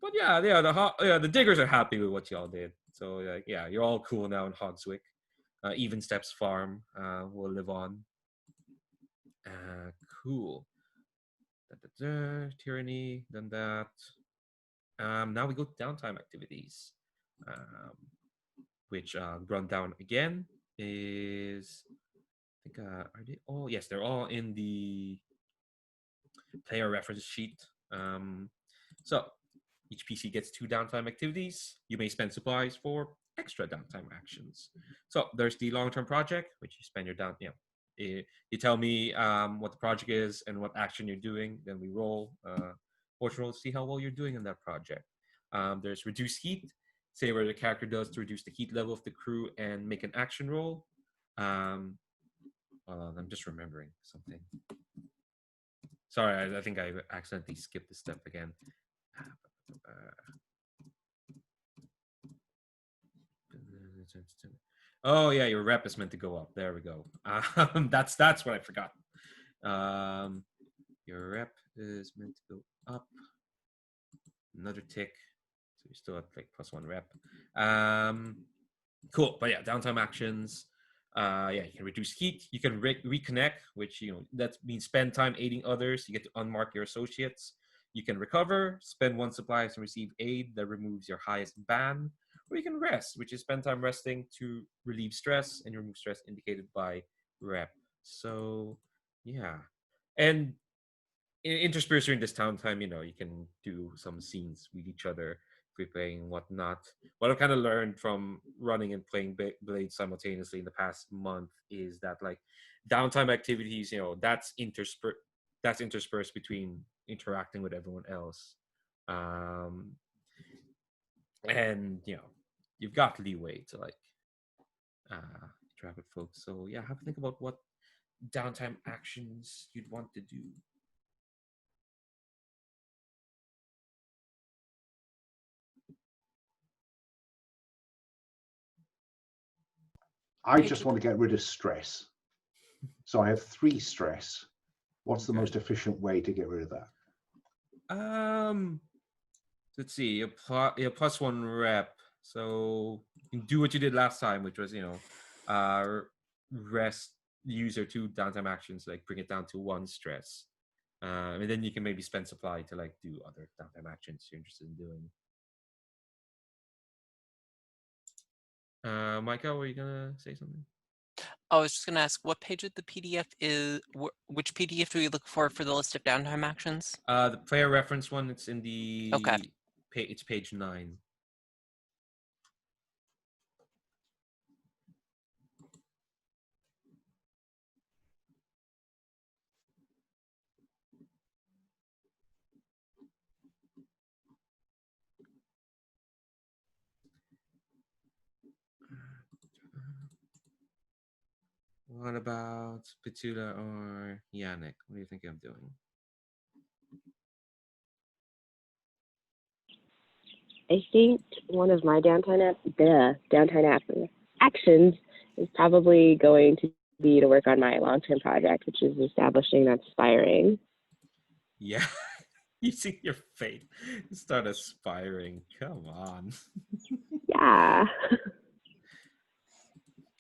Speaker 1: But the diggers are happy with what y'all did. So you're all cool now in Hogswick. Even Steps Farm will live on. Cool. Tyranny, done that. Now we go to downtime activities, which run down again is, I think, are they all? Yes, they're all in the player reference sheet. So each PC gets 2 downtime activities. You may spend supplies for extra downtime actions. So there's the long-term project, which you spend your you tell me what the project is and what action you're doing. Then we roll, fortune roll to see how well you're doing in that project. There's reduce heat. Say where the character does to reduce the heat level of the crew and make an action roll. I'm just remembering something. Sorry, I think I accidentally skipped the step again. Oh yeah, your rep is meant to go up. There we go. That's what I forgot. Your rep is meant to go up. Another tick. So you still have like +1 rep. Cool. But yeah, downtime actions. You can reduce heat. You can reconnect, which that means spend time aiding others. You get to unmark your associates. You can recover, spend 1 supplies and receive aid that removes your highest ban. Or you can rest, which is spend time resting to relieve stress, and you remove stress indicated by rep. So yeah. And interspersed during this downtime, you can do some scenes with each other, preparing and whatnot. What I've kind of learned from running and playing Blade simultaneously in the past month is that like downtime activities, that's interspersed. that's interspersed between interacting with everyone else. And you've got leeway to like interact with folks. So yeah, have to think about what downtime actions you'd want to do.
Speaker 3: I just want to get rid of stress. So I have 3 stress. What's the most efficient way to get rid of that?
Speaker 1: Let's see. Your +1 rep. So you can do what you did last time, which was rest, use your 2 downtime actions, like bring it down to 1 stress, and then you can maybe spend supply to like do other downtime actions you're interested in doing. Micah, were you gonna say something?
Speaker 2: I was just gonna ask what page of the PDF is. Which PDF do we look for the list of downtime actions?
Speaker 1: The player reference one. It's in the it's page 9. What about Betula or Yannick? What do you think I'm doing?
Speaker 5: I think one of my downtime actions is probably going to be to work on my long-term project, which is establishing that spiring.
Speaker 1: Yeah, you see your fate start aspiring. Come on.
Speaker 5: Yeah.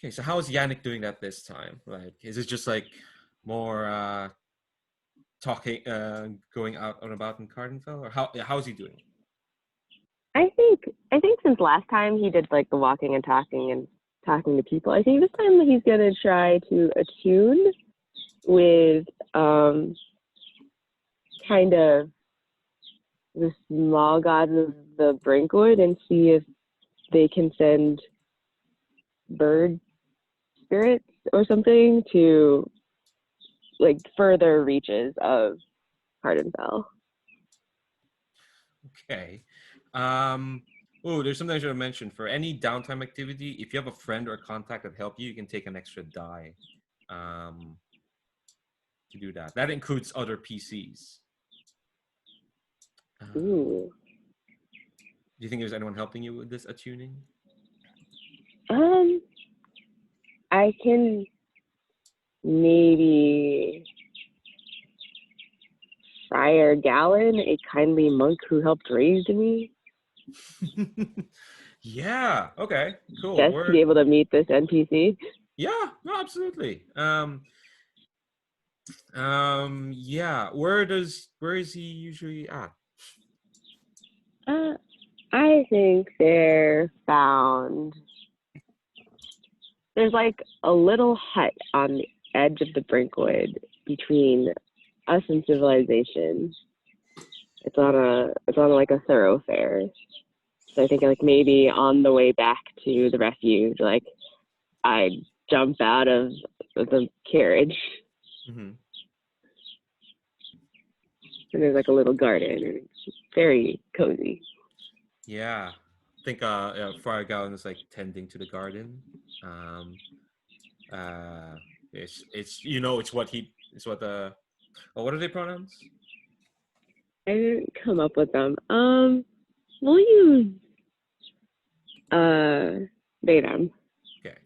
Speaker 1: Okay, so how is Yannick doing that this time? Like, is it just like more talking, going out and about in Cardenfell, or how is he doing?
Speaker 5: I think since last time he did like the walking and talking to people, I think this time he's gonna try to attune with kind of the small gods of the Brinkwood and see if they can send bird spirits or something to like further reaches of Cardenfell.
Speaker 1: Okay. There's something I should have mentioned. For any downtime activity, if you have a friend or a contact that help you, you can take an extra die to do that. That includes other PCs.
Speaker 5: Ooh.
Speaker 1: Do you think there's anyone helping you with this attuning?
Speaker 5: I can maybe Friar Gallon, a kindly monk who helped raise me.
Speaker 1: Yeah. Okay. Cool.
Speaker 5: Just to be able to meet this NPC.
Speaker 1: Yeah. No. Absolutely. Yeah. Where is he usually at?
Speaker 5: I think they're found. There's like a little hut on the edge of the Brinkwood between us and civilization. It's on like a thoroughfare. So I think like maybe on the way back to the refuge, like I jump out of the carriage.
Speaker 1: Mm-hmm.
Speaker 5: And there's like a little garden, and it's very cozy.
Speaker 1: Yeah, I think Friar Gallon is like tending to the garden. It's what what are they pronouns?
Speaker 5: I didn't come up with them. We'll use they them.
Speaker 1: Okay.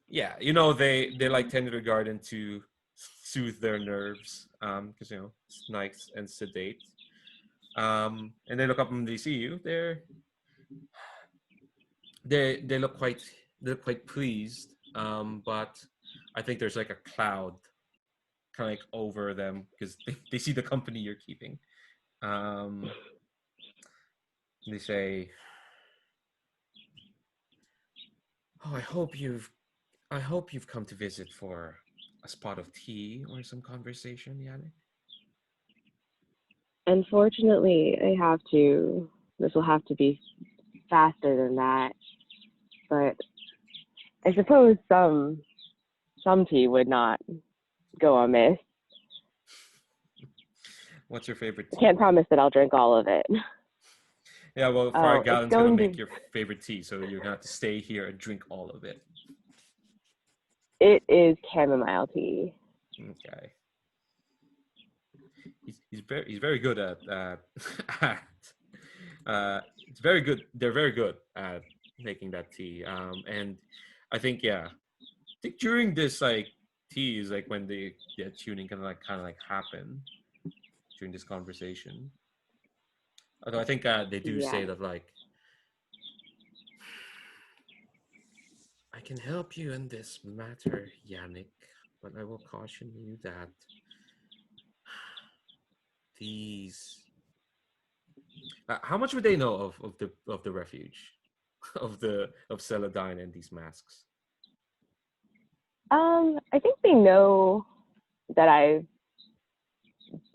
Speaker 1: Yeah, they like tend to the garden to soothe their nerves, because it's nice and sedate. And they look up and they see you. They look quite pleased. But I think there's like a cloud kind of like over them because they see the company you're keeping. They say, "Oh, I hope you've come to visit for a spot of tea or some conversation, Yannick."
Speaker 5: Unfortunately, this will have to be faster than that. But I suppose some tea would not go amiss.
Speaker 1: What's your favorite
Speaker 5: I
Speaker 1: tea?
Speaker 5: can't promise that I'll drink all of it.
Speaker 1: Yeah, well,
Speaker 5: Oh,
Speaker 1: Friar
Speaker 5: it's
Speaker 1: Gallon's gonna
Speaker 5: going
Speaker 1: make
Speaker 5: to.
Speaker 1: your favorite tea, so you're gonna have to stay here and drink all of it.
Speaker 5: It is chamomile tea.
Speaker 1: Okay. He's very good at at it's very good. They're very good at making that tea. And I think I think during this like tea is like when the tuning kind of like happen during this conversation. Although I think they do
Speaker 5: Yeah.
Speaker 1: say that like I can help you in this matter, Yannick, but I will caution you that these. How much would they know of the refuge, of Celandine and these masks?
Speaker 5: I think they know that I've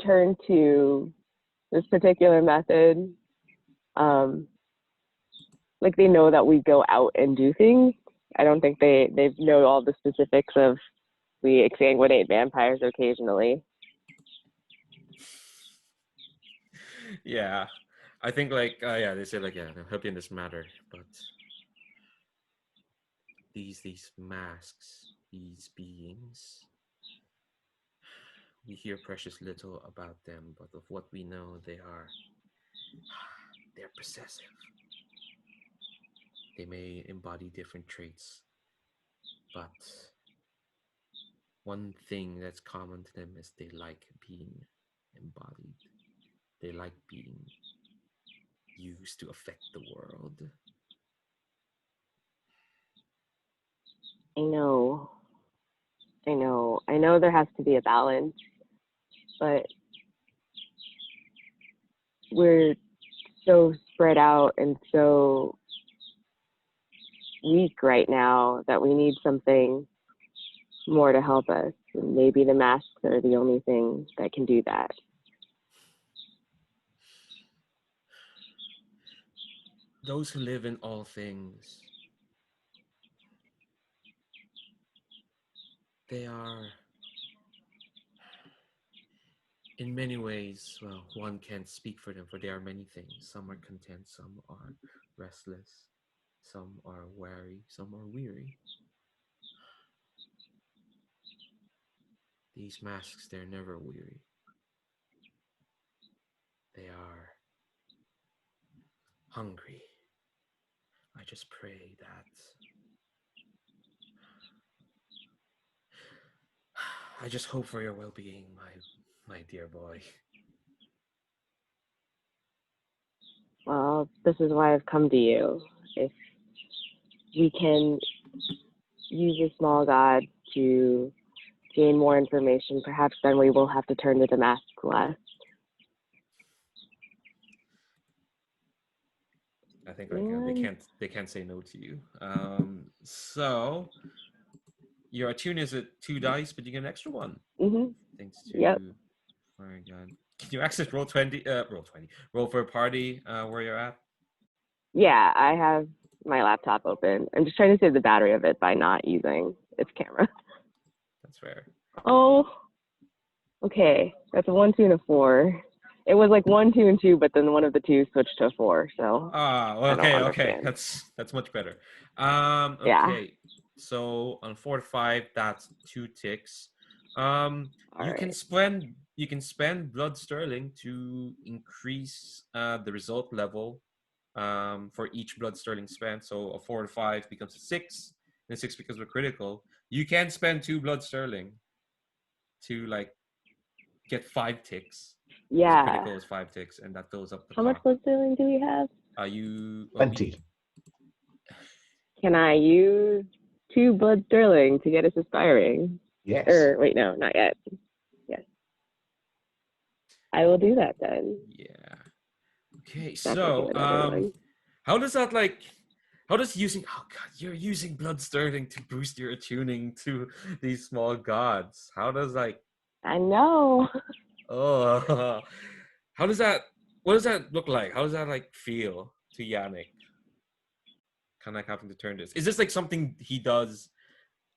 Speaker 5: turned to this particular method. Like they know that we go out and do things. I don't think they know all the specifics of we exsanguinate vampires occasionally.
Speaker 1: Yeah, I think like they say like they'll help you in this matter, but these masks, these beings, we hear precious little about them, but of what we know, they're possessive. They may embody different traits, but one thing that's common to them is they like being embodied. They like being used to affect the world.
Speaker 5: I know. I know there has to be a balance, but we're so spread out and so weak right now that we need something more to help us. And maybe the masks are the only thing that can do that.
Speaker 1: Those who live in all things, they are, in many ways, well, one can't speak for them, for they are many things. Some are content, some are restless, some are wary, some are weary. These masks, they're never weary. They are hungry. I just pray that I just hope for your well-being, my dear boy.
Speaker 5: Well, this is why I've come to you. If we can use a small god to gain more information, perhaps then we will have to turn to the mask less.
Speaker 1: I think like they can't say no to you. So your attune is at 2 dice, but you get an extra one.
Speaker 5: Mm-hmm.
Speaker 1: Thanks to
Speaker 5: Yep.
Speaker 1: Very good. Can you access roll for a party where you're at?
Speaker 5: Yeah, I have my laptop open. I'm just trying to save the battery of it by not using its camera.
Speaker 1: That's fair.
Speaker 5: Oh, okay. That's a 1, 2, and a 4. It was like 1, 2, and 2, but then one of the two switched to a 4. So
Speaker 1: Well,
Speaker 5: I don't
Speaker 1: okay.
Speaker 5: understand.
Speaker 1: That's much better. Okay.
Speaker 5: Yeah.
Speaker 1: So on 4 to 5, that's 2 ticks.
Speaker 5: All
Speaker 1: You
Speaker 5: right.
Speaker 1: can spend blood sterling to increase the result level for each blood sterling spent. So a 4 to 5 becomes a 6, and a 6 becomes a critical. You can spend 2 blood sterling to like get 5 ticks.
Speaker 5: Yeah.
Speaker 1: Critical is 5 ticks, and that goes up the
Speaker 5: How
Speaker 1: clock.
Speaker 5: much blood sterling do we have?
Speaker 3: 20.
Speaker 5: Can I use 2 blood sterling to get us aspiring?
Speaker 3: Yes.
Speaker 5: Or wait, no, not yet. Yes. I will do that then.
Speaker 1: Yeah. Okay,
Speaker 5: That's
Speaker 1: so
Speaker 5: another one.
Speaker 1: how does using you're using blood sterling to boost your attuning to these small gods. How does like
Speaker 5: I know.
Speaker 1: oh how does that what does that look like? How does that like feel to Yannick? Kind of like having to turn this. Is this like something he does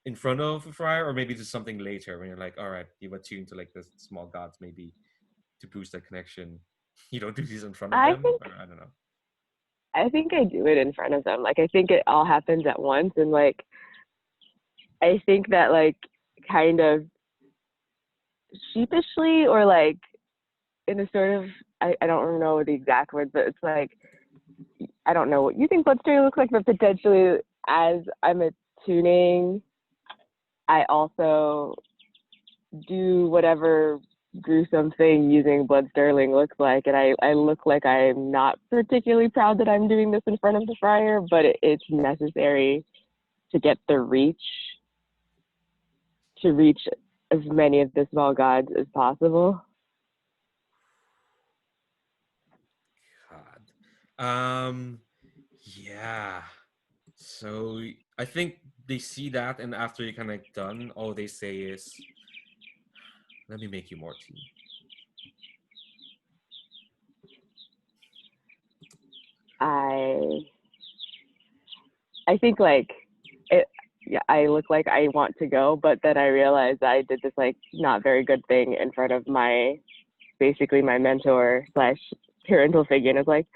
Speaker 1: in front of a friar, or maybe just something later when you're like, all right, you've attuned to like the small gods, maybe to boost that connection, you don't do these in front of
Speaker 5: I
Speaker 1: them,
Speaker 5: think
Speaker 1: or I don't know.
Speaker 5: I think I do it in front of them. Like, I think it all happens at once, and like I think that like kind of sheepishly, or like in a sort of, I don't know the exact words, but it's like, I don't know what you think Bloodstory looks like, but potentially as I'm attuning, I also do whatever gruesome thing using Blood Sterling looks like, and I look like I'm not particularly proud that I'm doing this in front of the friar, but it's necessary to get the reach, to reach as many of the small gods as possible.
Speaker 1: God. Yeah. So I think they see that, and after you're kind of done, all they say is, "Let me make you more tea."
Speaker 5: I think like it, yeah, I look like I want to go, but then I realize I did this like not very good thing in front of my, basically my mentor slash parental figure, and it's like,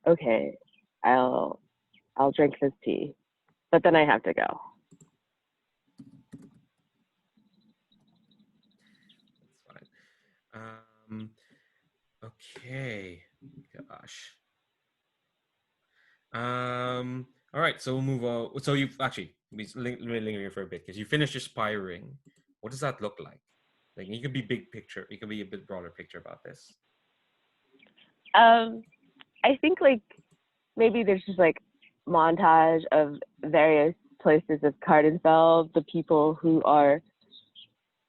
Speaker 5: okay, I'll drink this tea, but then I have to go.
Speaker 1: That's fine. Okay. Gosh. All right. So we'll move on. So you've actually been lingering for a bit because you finished your spiring. What does that look like? Like, you could be big picture. You could be a bit broader picture about this.
Speaker 5: I think like maybe there's just like montage of various places of Cardenfell, the people who are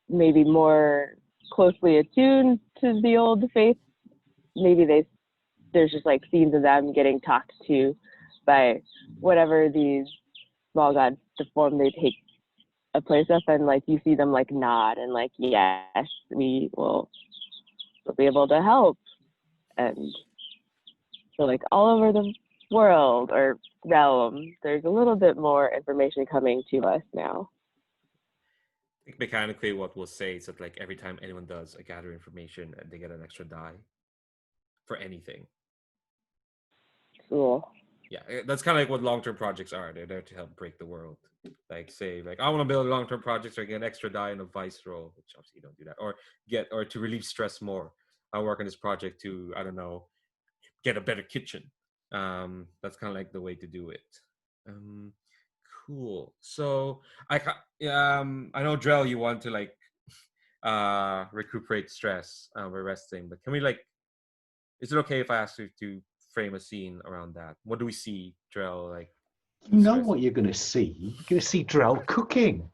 Speaker 5: maybe more closely attuned to the old faith. Maybe there's just like scenes of them getting talked to by whatever these small gods deform they take a place of, and like you see them like nod and like, yes, we'll be able to help. And so like all over the world or realm, there's a little bit more information coming to us now.
Speaker 1: I think mechanically what we'll say is that like every time anyone does a gather information, they get an extra die for anything.
Speaker 5: Cool.
Speaker 1: Yeah, that's kind of like what long-term projects are. They're there to help break the world. Like, say, like, I want to build long-term projects or get an extra die in a vice roll, which obviously you don't do that, or to relieve stress more. I work on this project to, I don't know, get a better kitchen. That's kind of like the way to do it. Cool. So I know, Drell, you want to like recuperate stress. We're resting, but can we like? Is it okay if I ask you to frame a scene around that? What do we see, Drell? Like,
Speaker 3: You know what you're going to see? You're going to see Drell cooking.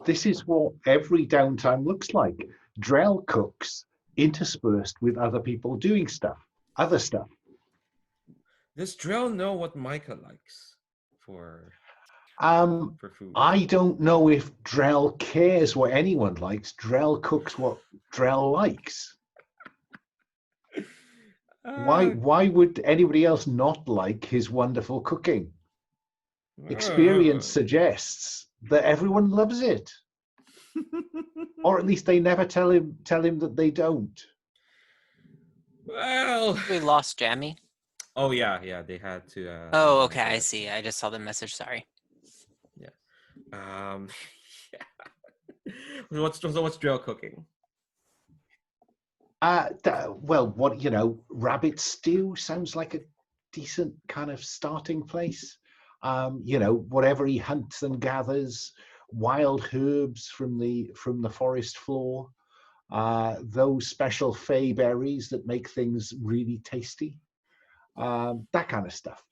Speaker 3: This is what every downtime looks like. Drell cooks interspersed with other people doing stuff, other stuff.
Speaker 1: Does Drell know what Micah likes for food?
Speaker 3: I don't know if Drell cares what anyone likes. Drell cooks what Drell likes. Why would anybody else not like his wonderful cooking? Experience suggests that everyone loves it. Or at least they never tell him that they don't.
Speaker 1: Well,
Speaker 2: We lost Jammy.
Speaker 1: Oh yeah, they had to.
Speaker 2: Oh, okay, I see. I just saw the message. Sorry.
Speaker 1: Yeah. Yeah. What's Drell cooking?
Speaker 3: Well, rabbit stew sounds like a decent kind of starting place. Whatever he hunts and gathers, wild herbs from the forest floor, those special fey berries that make things really tasty, that kind of stuff.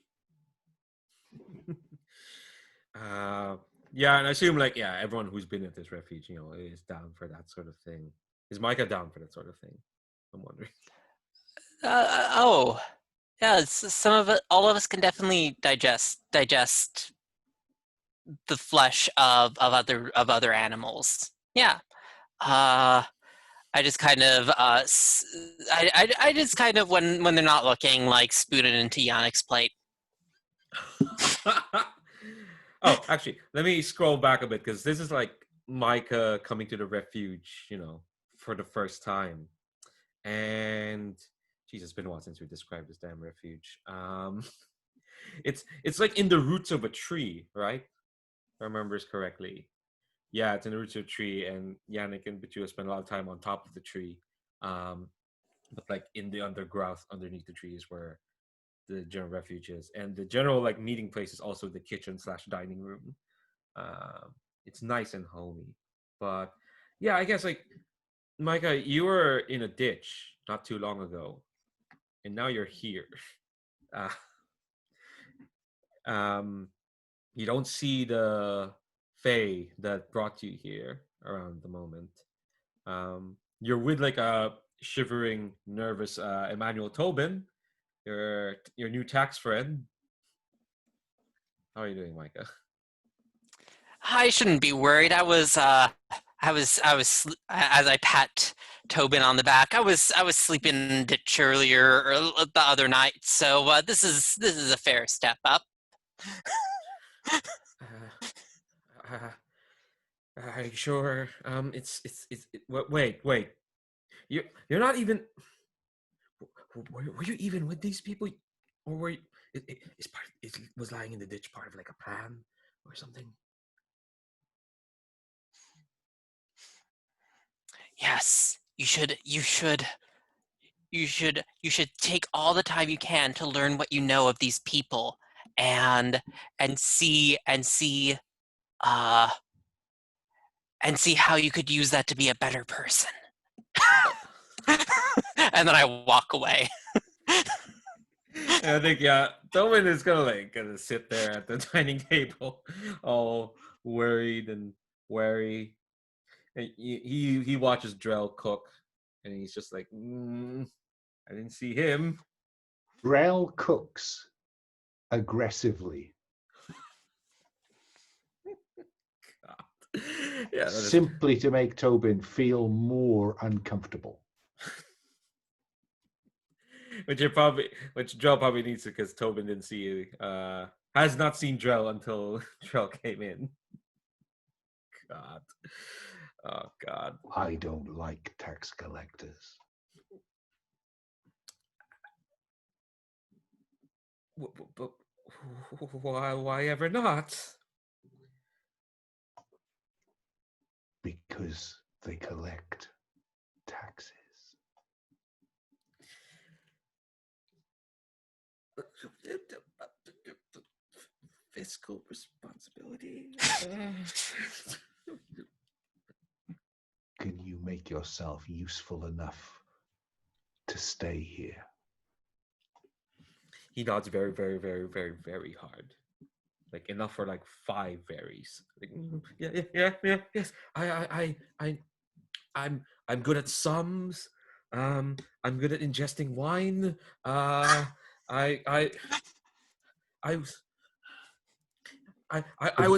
Speaker 1: Yeah, and I assume everyone who's been at this refuge, is down for that sort of thing. Is Micah down for that sort of thing? I'm wondering.
Speaker 2: Yeah. Some of it, all of us can definitely digest the flesh of other animals. Yeah. I just kind of I just kind of when they're not looking, like spoon it into Yannick's plate.
Speaker 1: Oh, actually, let me scroll back a bit because this is like Micah coming to the refuge, for the first time. And geez, it's been a while since we described this damn refuge. It's like in the roots of a tree, right? If I remember this correctly. Yeah, it's in the roots of a tree, and Yannick and Betula spend a lot of time on top of the tree. But like in the undergrowth underneath the tree is where the general refuge is. And the general like meeting place is also the kitchen / dining room. It's nice and homey. But yeah, I guess like Micah, you were in a ditch not too long ago, and now you're here. Uh, you don't see the Fae that brought you here around the moment. You're with like a shivering, nervous Emmanuel Tobin, your new tax friend. How are you doing, Micah?
Speaker 2: I shouldn't be worried. As I pat Tobin on the back. I was sleeping in the ditch earlier or the other night, so this is a fair step up.
Speaker 1: Are you sure? Wait. You're not even. Were you even with these people, or were you? Was lying in the ditch part of like a plan or something?
Speaker 2: Yes, you should take all the time you can to learn what you know of these people and see how you could use that to be a better person. And then I walk away.
Speaker 1: And I think Tobin is gonna sit there at the dining table, all worried and wary. And he watches Drell cook, and he's just like, I didn't see him.
Speaker 3: Drell cooks aggressively.
Speaker 1: Yeah,
Speaker 3: simply to make Tobin feel more uncomfortable.
Speaker 1: which Drell probably needs to, because Tobin didn't see you. Has not seen Drell until Drell came in. God. Oh God.
Speaker 3: I don't like tax collectors.
Speaker 1: But why ever not?
Speaker 3: Because they collect taxes.
Speaker 1: Fiscal responsibility.
Speaker 3: Can you make yourself useful enough to stay here?
Speaker 1: He nods very, very, very, very, very hard. Like enough for like 5 varies. Like, yes. I'm good at sums. I'm good at ingesting wine. I was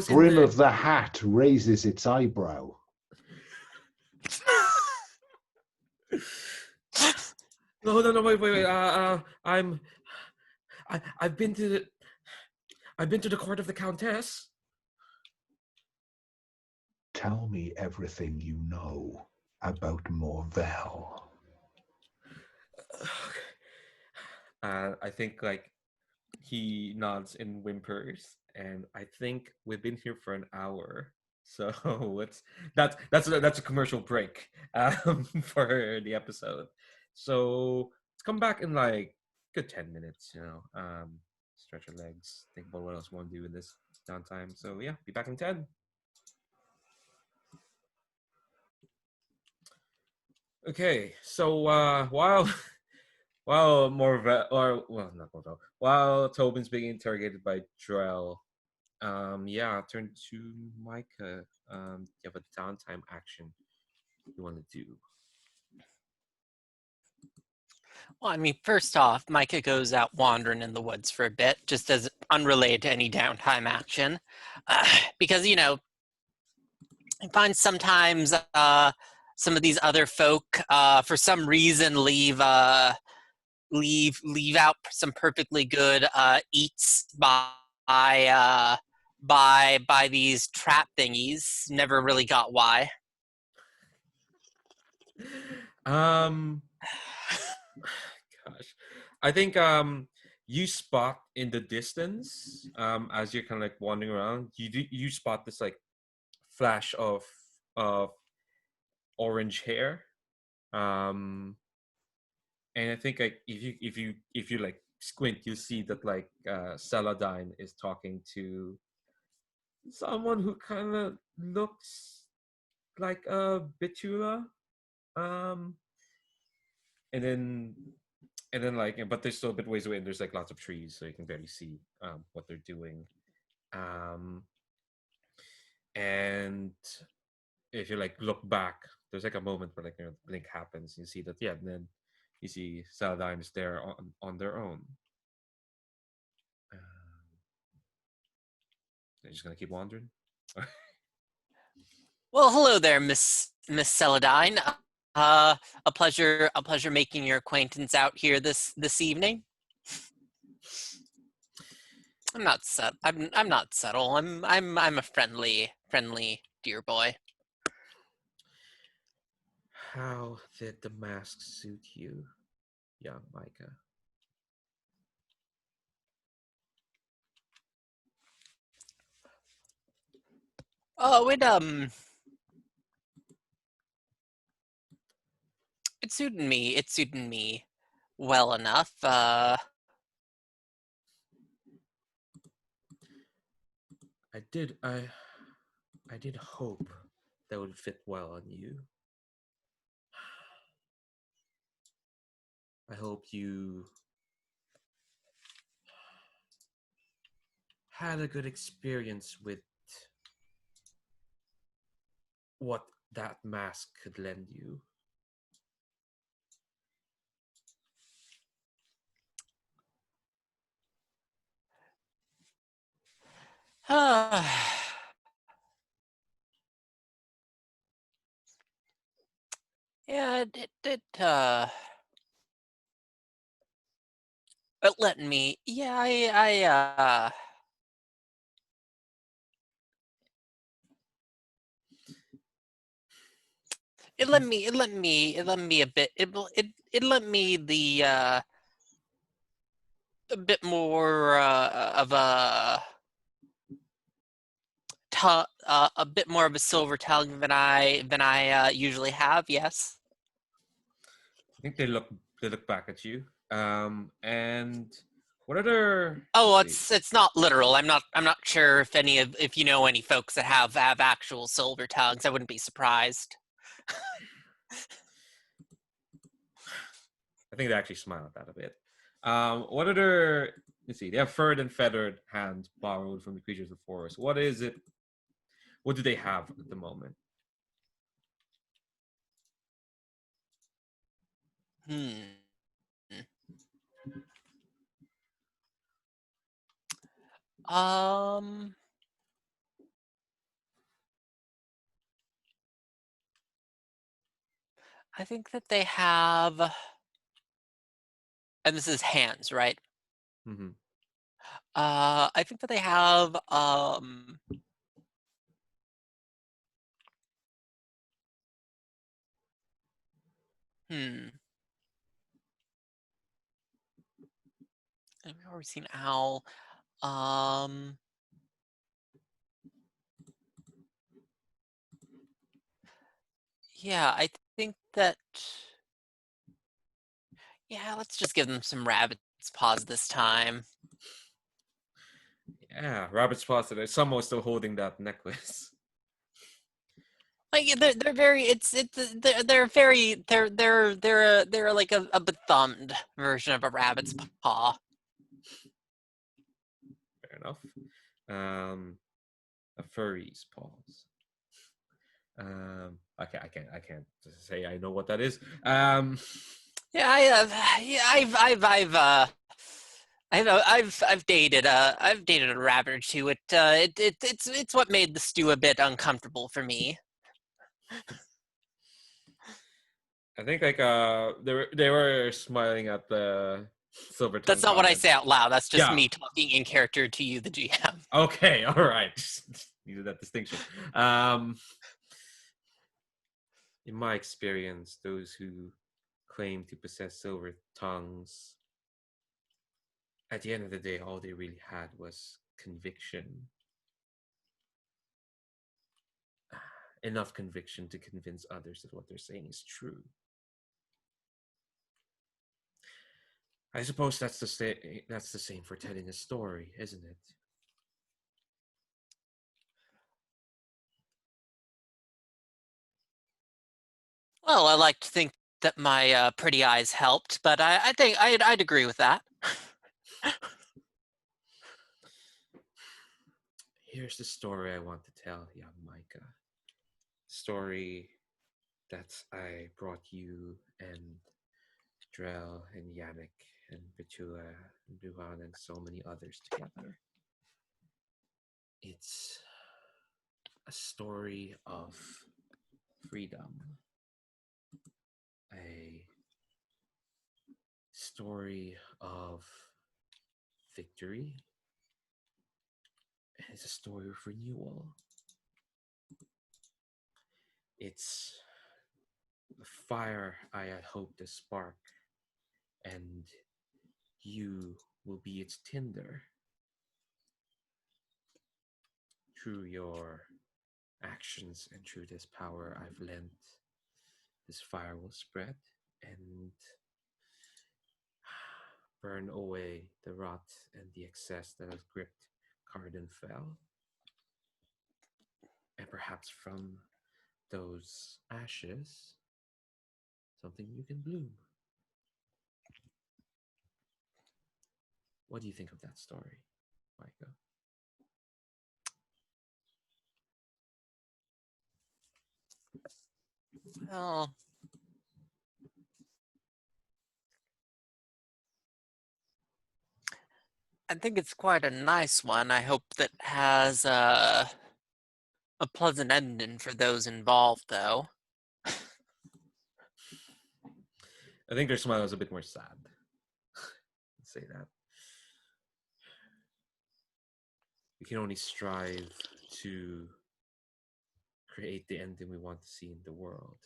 Speaker 3: the brim
Speaker 1: in
Speaker 3: of the hat raises its eyebrow.
Speaker 1: No, wait. I've been to the court of the Countess.
Speaker 3: Tell me everything you know about Morvel.
Speaker 1: I think like he nods and whimpers, and I think we've been here for an hour. So that's a commercial break for the episode. So let's come back in like good 10 minutes. Stretch your legs, think about what else we want to do in this downtime. So yeah, be back in 10. Okay, so while while Tobin's being interrogated by Drell, turn to Micah. You have a downtime action you want to do.
Speaker 2: Well, I mean, first off, Micah goes out wandering in the woods for a bit, just as unrelated to any downtime action, because I find sometimes some of these other folk, for some reason, leave out some perfectly good eats by these trap thingies. Never really got why.
Speaker 1: Um, gosh, I think you spot in the distance as you're kind of like wandering around. You spot this like flash of orange hair. And I think like if you like squint, you see that like Celandine is talking to someone who kind of looks like a Betula. Um, and then like, but there's still a bit ways away, and there's like lots of trees, so you can barely see what they're doing. Um, and if you like look back, there's like a moment where like the blink happens. You see that, yeah, and then you see Celandine is there on their own. They're just gonna keep wandering.
Speaker 2: Well, hello there, Miss Celandine. A pleasure making your acquaintance out here this evening. I'm not subtle. I'm a friendly dear boy.
Speaker 1: How did the mask suit you, young Micah?
Speaker 2: Oh, it suited me. It suited me well enough.
Speaker 1: I did hope that would fit well on you. I hope you had a good experience with what that mask could lend you.
Speaker 2: Yeah, it let me. Yeah, it let me a bit. It let me a bit more of a bit more of a silver tongue than I usually have. Yes.
Speaker 1: I think they look back at you. And what other?
Speaker 2: Oh,
Speaker 1: Let's see.
Speaker 2: it's not literal. I'm not sure if you know any folks that have actual silver tongues. I wouldn't be surprised.
Speaker 1: I think they actually smile at that a bit. What other? Let's see. They have furred and feathered hands borrowed from the creatures of the forest. What is it? What do they have at the moment?
Speaker 2: Um. I think that they have, and this is hands, right?
Speaker 1: Mm-hmm.
Speaker 2: I think that they have I've already seen owl. Yeah, I think that. Yeah, let's just give them some rabbit's paws this time.
Speaker 1: Yeah, Rabbit's paws. Someone still holding that necklace.
Speaker 2: Like they're very they're very they're like a bethumbed version of a rabbit's paw.
Speaker 1: Fair enough. A furry's paws. I can't say I know what that is.
Speaker 2: Yeah, I've dated a rabbit or two. It's what made the stew a bit uncomfortable for me.
Speaker 1: I think like they were smiling at the silver tongue.
Speaker 2: That's not what I
Speaker 1: comment.
Speaker 2: say out loud. That's just
Speaker 1: Yeah.
Speaker 2: me talking in character to you, the GM.
Speaker 1: Okay, all right. Needed that distinction. In my experience, those who claim to possess silver tongues, at the end of the day, all they really had was conviction. Enough conviction to convince others that what they're saying is true. I suppose that's the same for telling a story, isn't it?
Speaker 2: Well, I like to think that my pretty eyes helped, but I think I'd agree with that.
Speaker 1: Here's the story I want to tell, young Micah. Story that I brought you and Drell and Yannick and Betula and Duhan and so many others together. It's a story of freedom. A story of victory. And it's a story of renewal. It's the fire I had hoped to spark, and you will be its tinder. Through your actions and through this power I've lent, this fire will spread and burn away the rot and the excess that has gripped Cardenfell. And perhaps from those ashes, something new can bloom. What do you think of that story, Micah?
Speaker 2: Well, I think it's quite a nice one. I hope that has a pleasant ending for those involved, though.
Speaker 1: I think their smile was a bit more sad. Let's say that. We can only strive to create the ending we want to see in the world.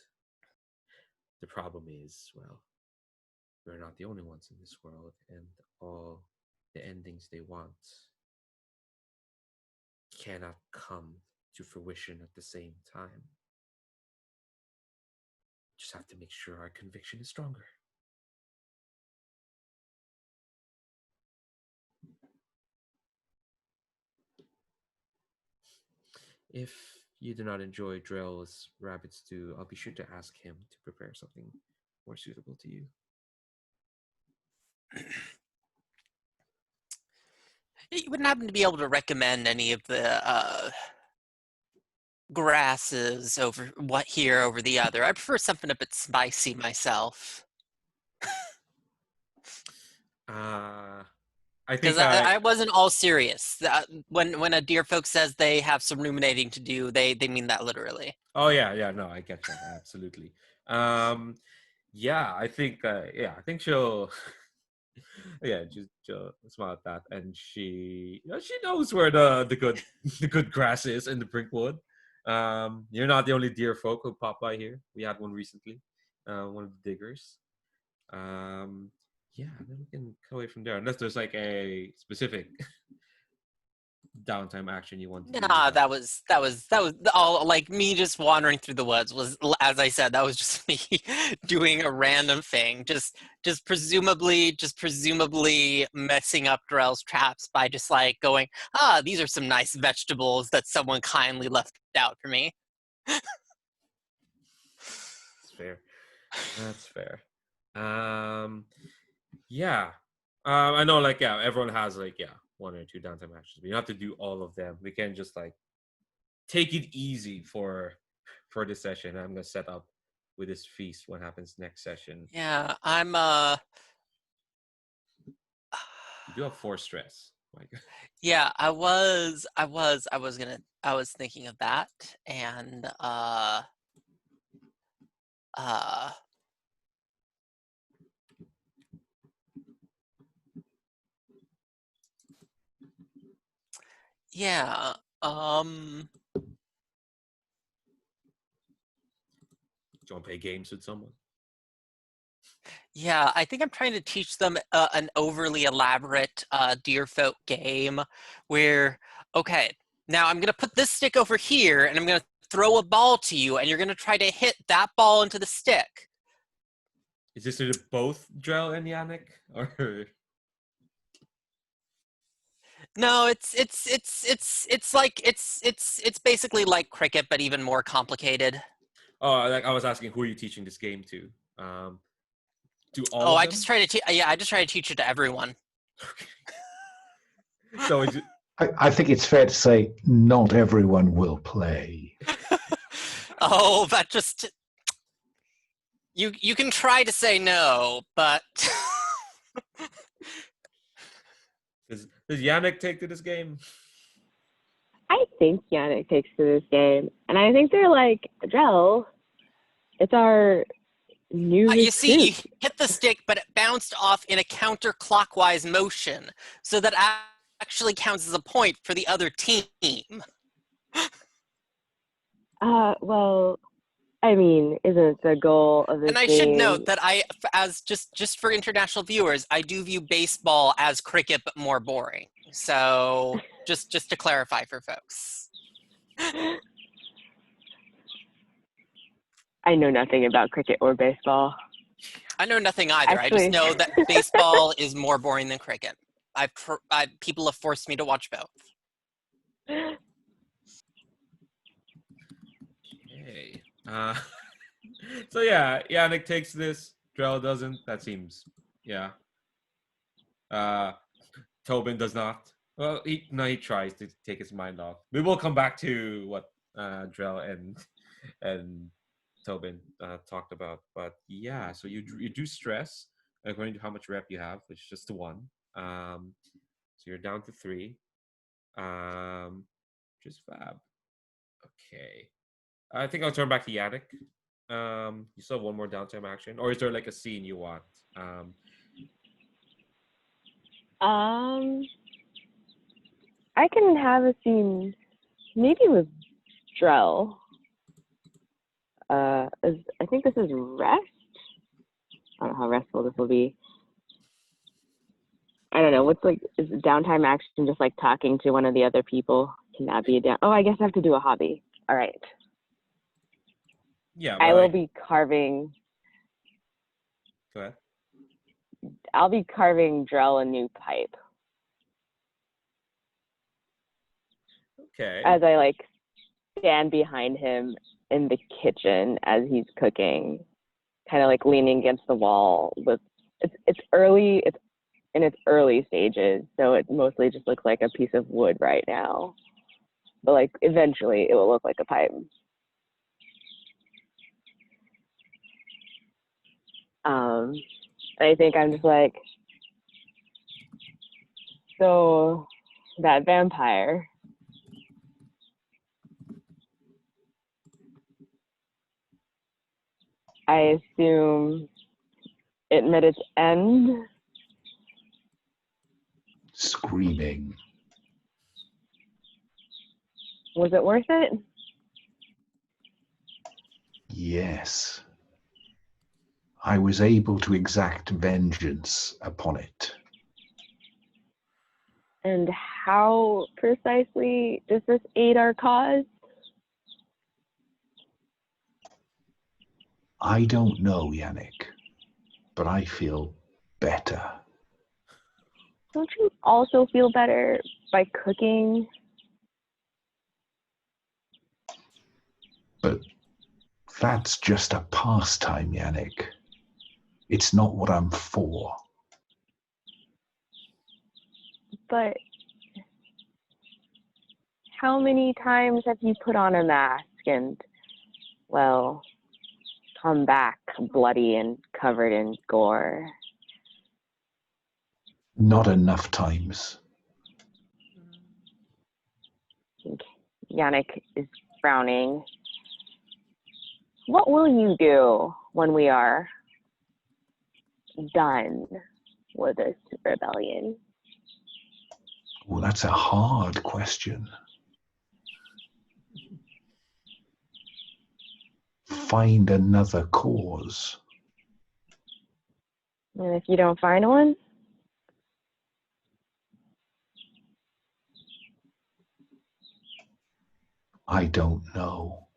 Speaker 1: The problem is, well, we're not the only ones in this world, and all the endings they want cannot come to fruition at the same time. Just have to make sure our conviction is stronger. If you do not enjoy Drell's rabbit stew, I'll be sure to ask him to prepare something more suitable to you.
Speaker 2: You wouldn't happen to be able to recommend any of the grasses over the other. I prefer something a bit spicy myself.
Speaker 1: I
Speaker 2: Because
Speaker 1: think
Speaker 2: I wasn't all serious. When a deer folk says they have some ruminating to do, they mean that literally.
Speaker 1: Oh yeah, no, I get that absolutely. Yeah, I think she'll yeah, she'll smile at that, and she knows where the good the good grass is in the Brinkwood. You're not the only deer folk who pop by here. We had one recently, one of the diggers. Yeah, then we can go away from there, unless there's like a specific downtime action you want to do.
Speaker 2: Nah, that was all like me just wandering through the woods was, as I said, that was just me doing a random thing, just presumably messing up Drell's traps by just like going, these are some nice vegetables that someone kindly left out for me.
Speaker 1: That's fair. That's fair. Yeah. I know, like, yeah, everyone has like, yeah, one or two downtime actions, but you have to do all of them. We can't just like take it easy for this session. I'm gonna set up with this feast what happens next session.
Speaker 2: Yeah, I'm
Speaker 1: You do have 4 stress. Like,
Speaker 2: yeah, I was thinking of that, and yeah,
Speaker 1: you want to play games with someone?
Speaker 2: Yeah, I think I'm trying to teach them an overly elaborate Deerfolk game where, okay, now I'm going to put this stick over here and I'm going to throw a ball to you and you're going to try to hit that ball into the stick.
Speaker 1: Is this sort of both Drell and Yannick? Or
Speaker 2: No, it's basically like cricket but even more complicated.
Speaker 1: oh, like I was asking, who are you teaching this game to? To all
Speaker 2: Oh,
Speaker 1: of
Speaker 2: I
Speaker 1: them?
Speaker 2: just try to I just try to teach it to everyone.
Speaker 1: So is it,
Speaker 3: I think it's fair to say not everyone will play.
Speaker 2: Oh, that just you can try to say no, but
Speaker 1: does Yannick take to this game?
Speaker 5: I think Yannick takes to this game, and I think they're like, Drell, it's our new
Speaker 2: you see, you
Speaker 5: recruit.
Speaker 2: hit the stick, but it bounced off in a counterclockwise motion, so that actually counts as a point for the other team.
Speaker 5: Well, I mean, isn't the goal of this
Speaker 2: And I
Speaker 5: game?
Speaker 2: should note that as just for international viewers, I do view baseball as cricket, but more boring. So just to clarify for folks.
Speaker 5: I know nothing about cricket or baseball.
Speaker 2: I know nothing either. I just
Speaker 5: Actually-
Speaker 2: know that baseball is more boring than cricket. People have forced me to watch both.
Speaker 1: Okay. So yeah, Yannick takes this. Drell doesn't. That seems, yeah. Tobin does not. Well, he tries to take his mind off. We will come back to what Drell and Tobin talked about. But yeah, so you do stress according to how much rep you have, which is just 1. So you're down to 3. Just fab. Okay. I think I'll turn back to Yannick. You still have 1 more downtime action, or is there like a scene you want?
Speaker 5: I can have a scene maybe with Drell. I think this is rest. I don't know how restful this will be. I don't know. What's like, is downtime action just like talking to one of the other people? Can that be a down? Oh, I guess I have to do a hobby. All right.
Speaker 1: Yeah,
Speaker 5: I will be carving.
Speaker 1: Go ahead.
Speaker 5: I'll be carving Drell a new pipe.
Speaker 1: Okay.
Speaker 5: As I like stand behind him in the kitchen as he's cooking, kind of like leaning against the wall with it's early, it's in its early stages, so it mostly just looks like a piece of wood right now. But like eventually it will look like a pipe. I think I'm just like, so that vampire, I assume it met its end.
Speaker 3: Screaming.
Speaker 5: Was it worth it?
Speaker 3: Yes. I was able to exact vengeance upon it.
Speaker 5: And how precisely does this aid our cause?
Speaker 3: I don't know, Yannick, but I feel better.
Speaker 5: Don't you also feel better by cooking?
Speaker 3: But that's just a pastime, Yannick. It's not what I'm for.
Speaker 5: But how many times have you put on a mask and, well, come back bloody and covered in gore?
Speaker 3: Not enough times.
Speaker 5: I think Yannick is frowning. What will you do when we are done with this rebellion?
Speaker 3: Well, that's a hard question. find another cause.
Speaker 5: And if you don't find one,
Speaker 3: I don't know.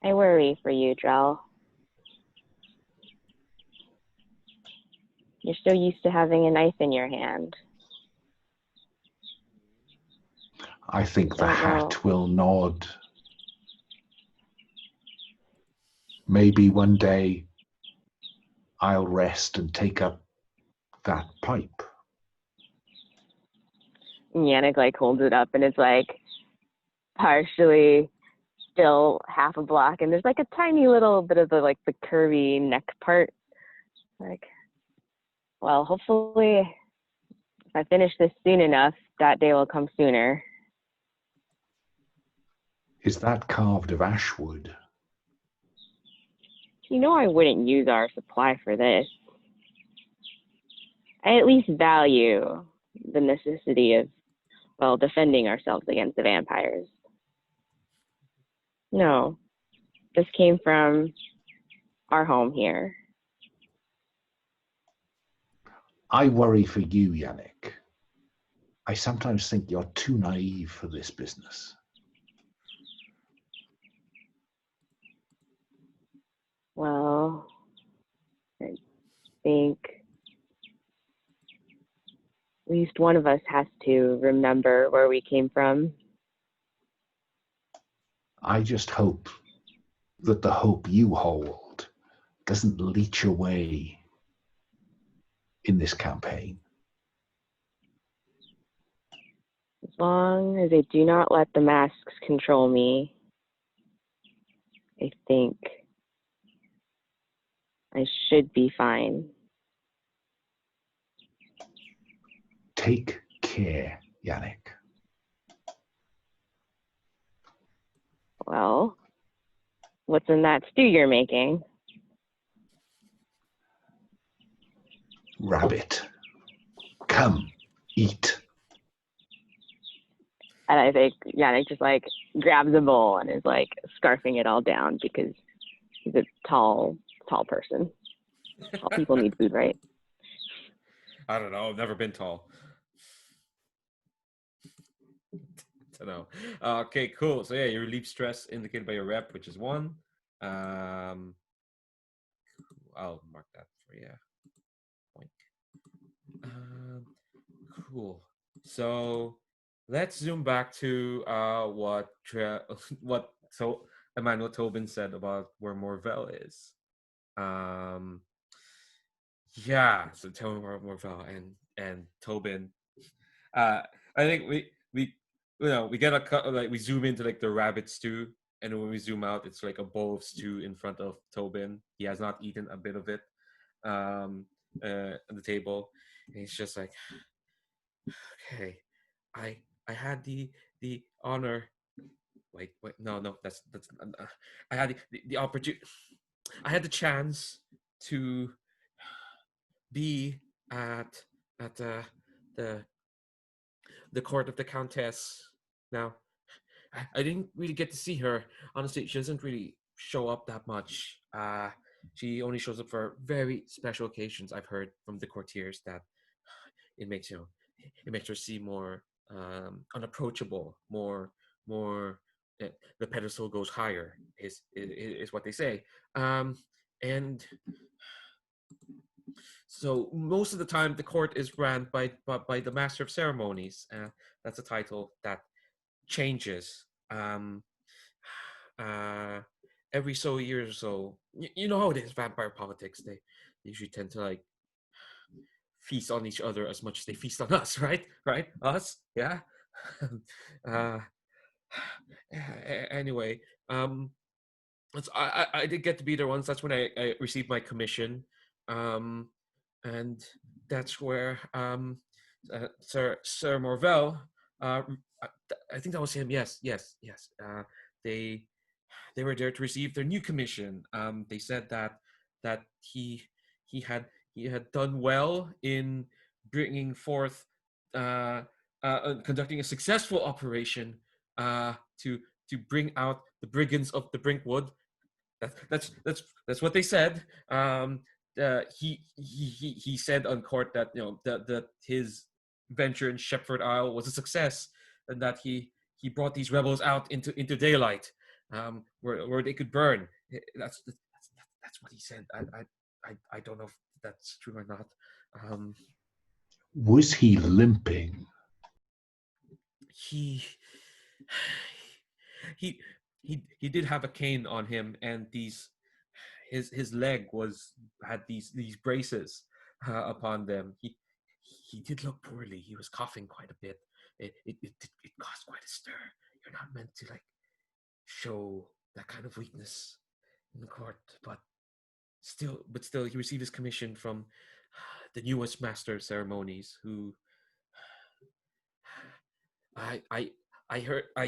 Speaker 5: I worry for you, Drell. You're so used to having a knife in your hand.
Speaker 3: I think the
Speaker 5: Don't
Speaker 3: hat
Speaker 5: know.
Speaker 3: will nod. Maybe one day I'll rest and take up that pipe.
Speaker 5: And Yannick like holds it up and it's like partially still half a block and there's like a tiny little bit of the like the curvy neck part. Like, well, hopefully if I finish this soon enough, that day will come sooner.
Speaker 3: Is that carved of ash wood?
Speaker 5: You know I wouldn't use our supply for this. I at least value the necessity of, well, defending ourselves against the vampires. No, this came from our home here.
Speaker 3: I worry for you, Yannick. I sometimes think you're too naive for this business.
Speaker 5: Well, I think at least one of us has to remember where we came from.
Speaker 3: I just hope that the hope you hold doesn't leach away in this campaign.
Speaker 5: As long as I do not let the masks control me, I think I should be fine.
Speaker 3: Take care, Yannick.
Speaker 5: Well, what's in that stew you're making?
Speaker 3: Rabbit, come, eat.
Speaker 5: And I think Yannick just like grabs a bowl and is like scarfing it all down because he's a tall person. Tall people need food, right?
Speaker 1: I don't know. I've never been tall. I know. Okay, cool. So yeah, you relieve stress indicated by your rep, which is 1. I'll mark that for you. Cool. So let's zoom back to what Emmanuel Tobin said about where Morvel is. Yeah, so tell me where Morvel and Tobin. I think we get we zoom into like the rabbit stew, and when we zoom out, it's like a bowl of stew in front of Tobin. He has not eaten a bit of it on the table, and he's just like, okay, I had the honor. Wait, no, that's I had the opportunity. I had the chance to be at the court of the Countess. Now, I didn't really get to see her. Honestly, she doesn't really show up that much. She only shows up for very special occasions. I've heard from the courtiers that it makes her seem more unapproachable, more the pedestal goes higher is what they say. And so most of the time the court is ran by the Master of Ceremonies. That's a title that changes every so years or so. You know how it is, vampire politics. They usually tend to like feast on each other as much as they feast on us, right? Us, yeah. Anyway, I did get to be there once. That's when I received my commission, and that's where Sir Morvel. I think that was him. Yes. They were there to receive their new commission. They said that he had done well in bringing forth conducting a successful operation to bring out brigands of the Brinkwood. That's what they said. He said on court that that his venture in Shepherd Isle was a success, and that he brought these rebels out into daylight, where they could burn. That's what he said. I don't know if that's true or not.
Speaker 3: Was he limping?
Speaker 1: He he did have a cane on him, and his leg had these braces upon them. He did look poorly. He was coughing quite a bit. It caused quite a stir. You're not meant to show that kind of weakness in the court, but still, he received his commission from the newest Master of Ceremonies, who I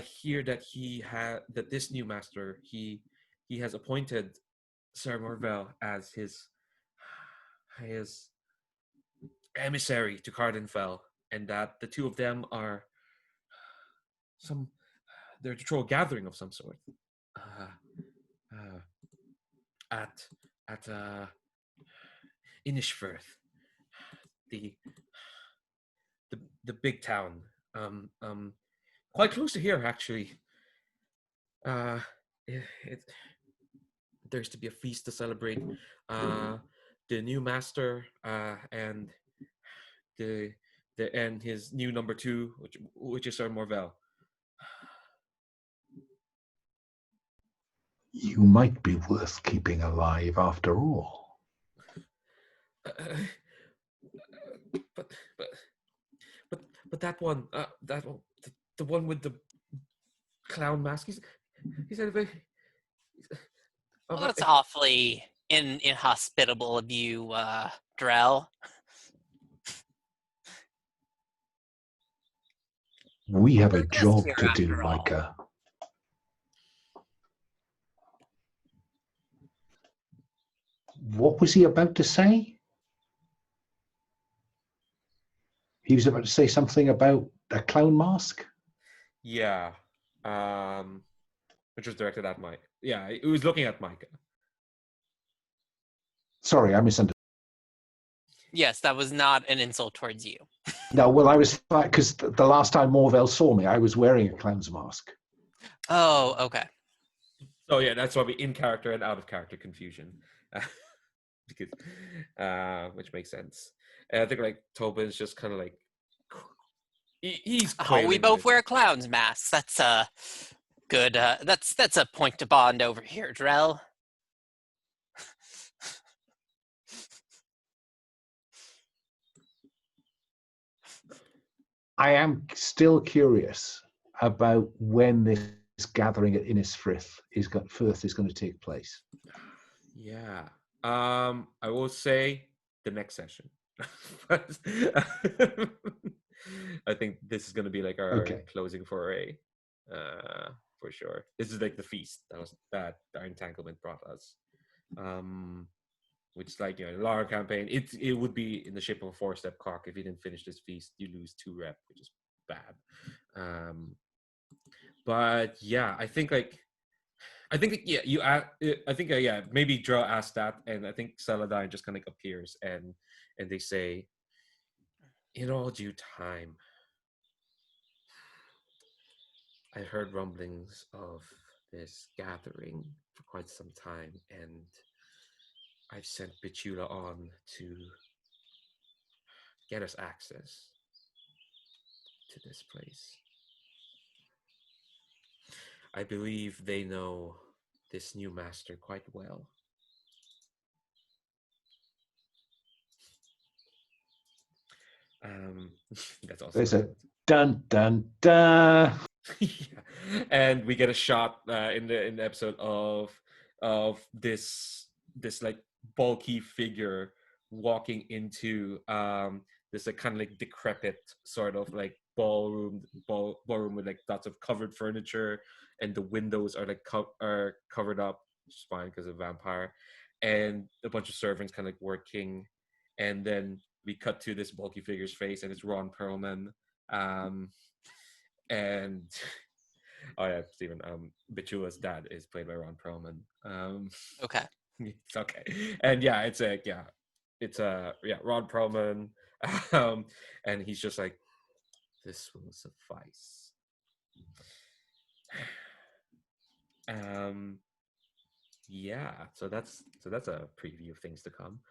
Speaker 1: hear that that this new master he has appointed Sir Morvel as his emissary to Cardenfell, and that the two of them are they're to throw a gathering of some sort at Innisfirth, the big town, quite close to here actually. There's to be a feast to celebrate the new master and and his new number two, which is Sir Morvel.
Speaker 3: You might be worth keeping alive after all.
Speaker 1: But that one, the one with the clown mask, he said,
Speaker 2: well, that's awfully inhospitable of you, Drell.
Speaker 3: We have a
Speaker 2: We're guests
Speaker 3: job
Speaker 2: here
Speaker 3: to do,
Speaker 2: after all.
Speaker 3: Micah. What was he about to say? He was about to say something about a clown mask?
Speaker 1: Yeah. Which was directed at Mike. Yeah, it was looking at Micah.
Speaker 3: Sorry, I misunderstood.
Speaker 2: Yes, that was not an insult towards you.
Speaker 3: No, well, I was, because the last time Morvel saw me, I was wearing a clown's mask.
Speaker 2: Oh, okay.
Speaker 1: So yeah, that's why we in character and out of character confusion, because which makes sense. And I think Tobin's just kind of he's.
Speaker 2: Oh, we both wear clowns masks. That's good. That's a point to bond over here, Drell.
Speaker 3: I am still curious about when this gathering at Innisfirth is going to take place.
Speaker 1: Yeah. I will say the next session. I think this is going to be our closing foray, for sure. This is the feast that our entanglement brought us. Which is a longer campaign. It would be in the shape of a 4-step clock. If you didn't finish this feast, you lose 2 rep, which is bad. But yeah, I think maybe Drell asked that, and I think Celandine just kind of appears and they say, in all due time, I heard rumblings of this gathering for quite some time, and I've sent Betula on to get us access to this place. I believe they know this new master quite well. That's also
Speaker 3: There's a dun dun dun.
Speaker 1: Yeah. And we get a shot in the episode of this bulky figure walking into this kind of decrepit sort of ballroom with lots of covered furniture, and the windows are are covered up, which is fine because of vampire, and a bunch of servants kind of working, and then we cut to this bulky figure's face, and it's Ron Perlman, and Oh yeah, Stephen. Betula's dad is played by Ron Perlman.
Speaker 2: Okay.
Speaker 1: It's okay. And yeah, it's Ron Perlman. And he's just like, this will suffice. Yeah, so that's a preview of things to come.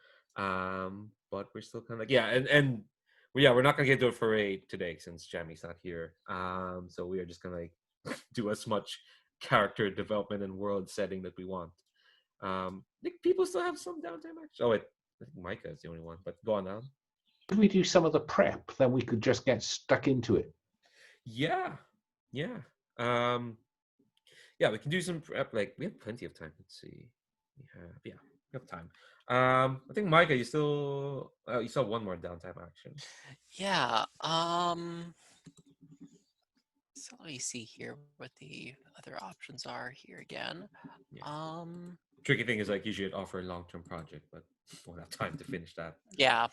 Speaker 1: But we're still kind of we're not gonna get to a foray today since Jamie's not here. So we are just gonna like do as much character development and world setting that we want. I think people still have some downtime actually. Oh wait, I think Micah is the only one, but go on now.
Speaker 3: If we do some of the prep, then we could just get stuck into it.
Speaker 1: Yeah. Yeah, we can do some prep. Like we have plenty of time. Let's see. We have time. I think Micah, you still one more downtime action.
Speaker 2: Yeah. So let me see here what the other options are here again.
Speaker 1: Yeah. Tricky thing is like you should offer a long-term project, but we'll have time to finish that.
Speaker 2: Yeah.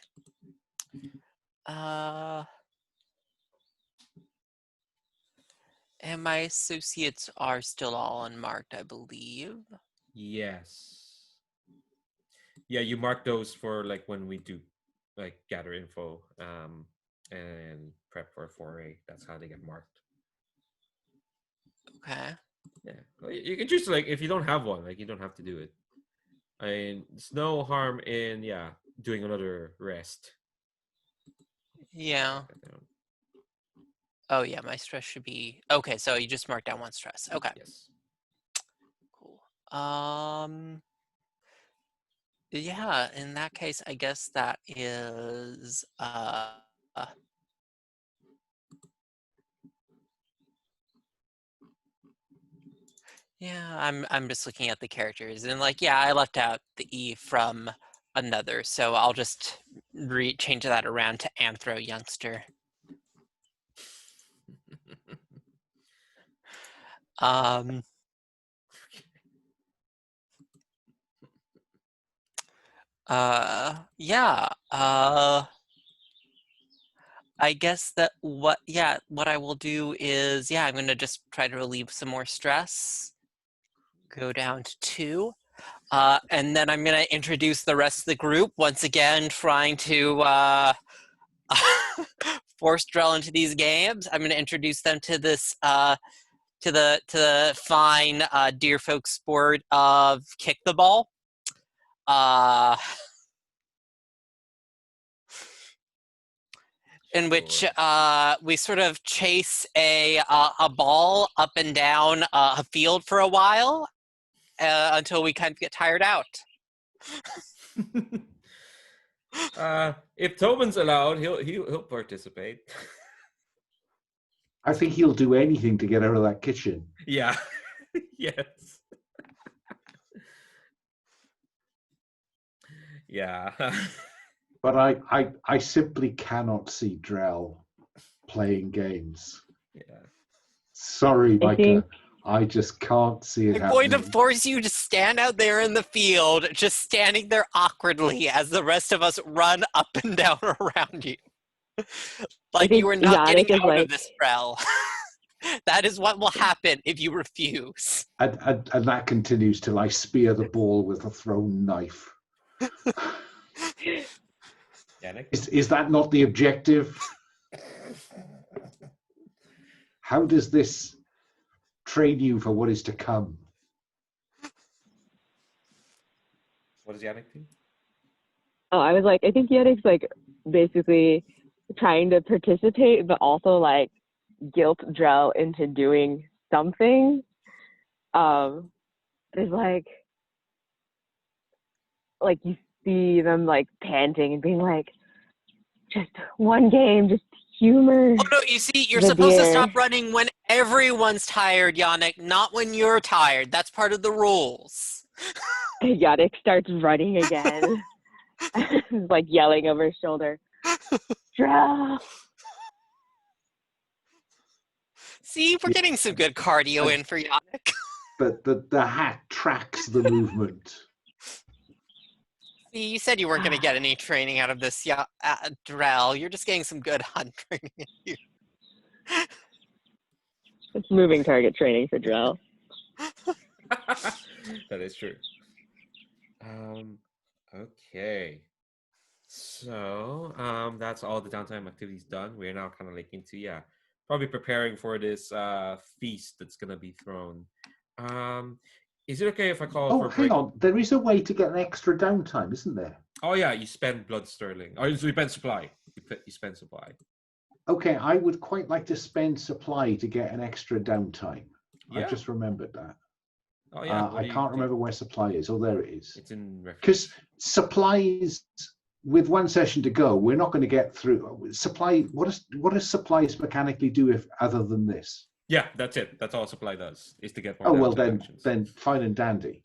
Speaker 2: And my associates are still all unmarked, I believe.
Speaker 1: Yes. Yeah, you mark those for like when we do like gather info and prep for a foray. That's how they get marked.
Speaker 2: Okay.
Speaker 1: Yeah. You can just like if you don't have one, like you don't have to do it. I mean, there's no harm in doing another rest.
Speaker 2: Yeah. Oh yeah, my stress should be okay. So you just marked down one stress. Okay.
Speaker 1: Yes.
Speaker 2: Cool. Yeah. In that case, I guess that is yeah. I'm just looking at the characters and like I left out the E from another, so I'll just change that around to Anthro Youngster. Yeah. I guess that what I will do is I'm gonna just try to relieve some more stress. Go down to 2. And then I'm gonna introduce the rest of the group once again, trying to force Drell into these games. I'm gonna introduce them to this to the fine dear folk sport of kick the ball. In which we sort of chase a ball up and down a field for a while until we kind of get tired out.
Speaker 1: If Tobin's allowed, he'll participate.
Speaker 3: I think he'll do anything to get out of that kitchen.
Speaker 1: Yeah. Yes. Yeah.
Speaker 3: But I simply cannot see Drell playing games.
Speaker 1: Yeah.
Speaker 3: Sorry, Micah. I just can't see it happening.
Speaker 2: I'm going to force you to stand out there in the field, just standing there awkwardly as the rest of us run up and down around you. Like you are not
Speaker 5: Yannick
Speaker 2: getting out of this, Drell. That is what will happen if you refuse.
Speaker 3: And that continues till I spear the ball with a thrown knife.
Speaker 1: Yannick?
Speaker 3: Is that not the objective? How does this train you for what is to come?
Speaker 1: What does Yannick do?
Speaker 5: Oh, I was like, I think Yannick's like basically trying to participate, but also like guilt Drell into doing something. It's like you see them like panting and being like, just one game, just humor.
Speaker 2: Oh no, you see, you're supposed to stop running when everyone's tired, Yannick, not when you're tired. That's part of the rules.
Speaker 5: Yannick starts running again. Like yelling over his shoulder. Drell!
Speaker 2: See, we're getting some good cardio in for Yannick.
Speaker 3: The hat tracks the movement.
Speaker 2: See, you said you weren't going to get any training out of this, Drell. You're just getting some good hunt training.
Speaker 5: It's moving target training for Drell.
Speaker 1: That is true. Okay. So, that's all the downtime activities done. We're now kind of like into, probably preparing for this feast that's gonna be thrown. Is it okay if I call
Speaker 3: Oh,
Speaker 1: for a
Speaker 3: hang
Speaker 1: break?
Speaker 3: on. There is a way to get an extra downtime, isn't there?
Speaker 1: Oh yeah, you spend blood sterling. Or you spend supply. You spend supply.
Speaker 3: Okay, I would quite like to spend supply to get an extra downtime.
Speaker 1: Yeah.
Speaker 3: I've just remembered that.
Speaker 1: Oh yeah. What
Speaker 3: I
Speaker 1: do you
Speaker 3: can't
Speaker 1: do?
Speaker 3: remember where supply is. Oh, there it is.
Speaker 1: It's in refuge.
Speaker 3: Because supplies, with one session to go, we're not going to get through. Supply, what does supplies mechanically do if other than this?
Speaker 1: Yeah, that's it. That's all supply does, is to get more
Speaker 3: Oh well,
Speaker 1: downtime actions.
Speaker 3: then fine and dandy.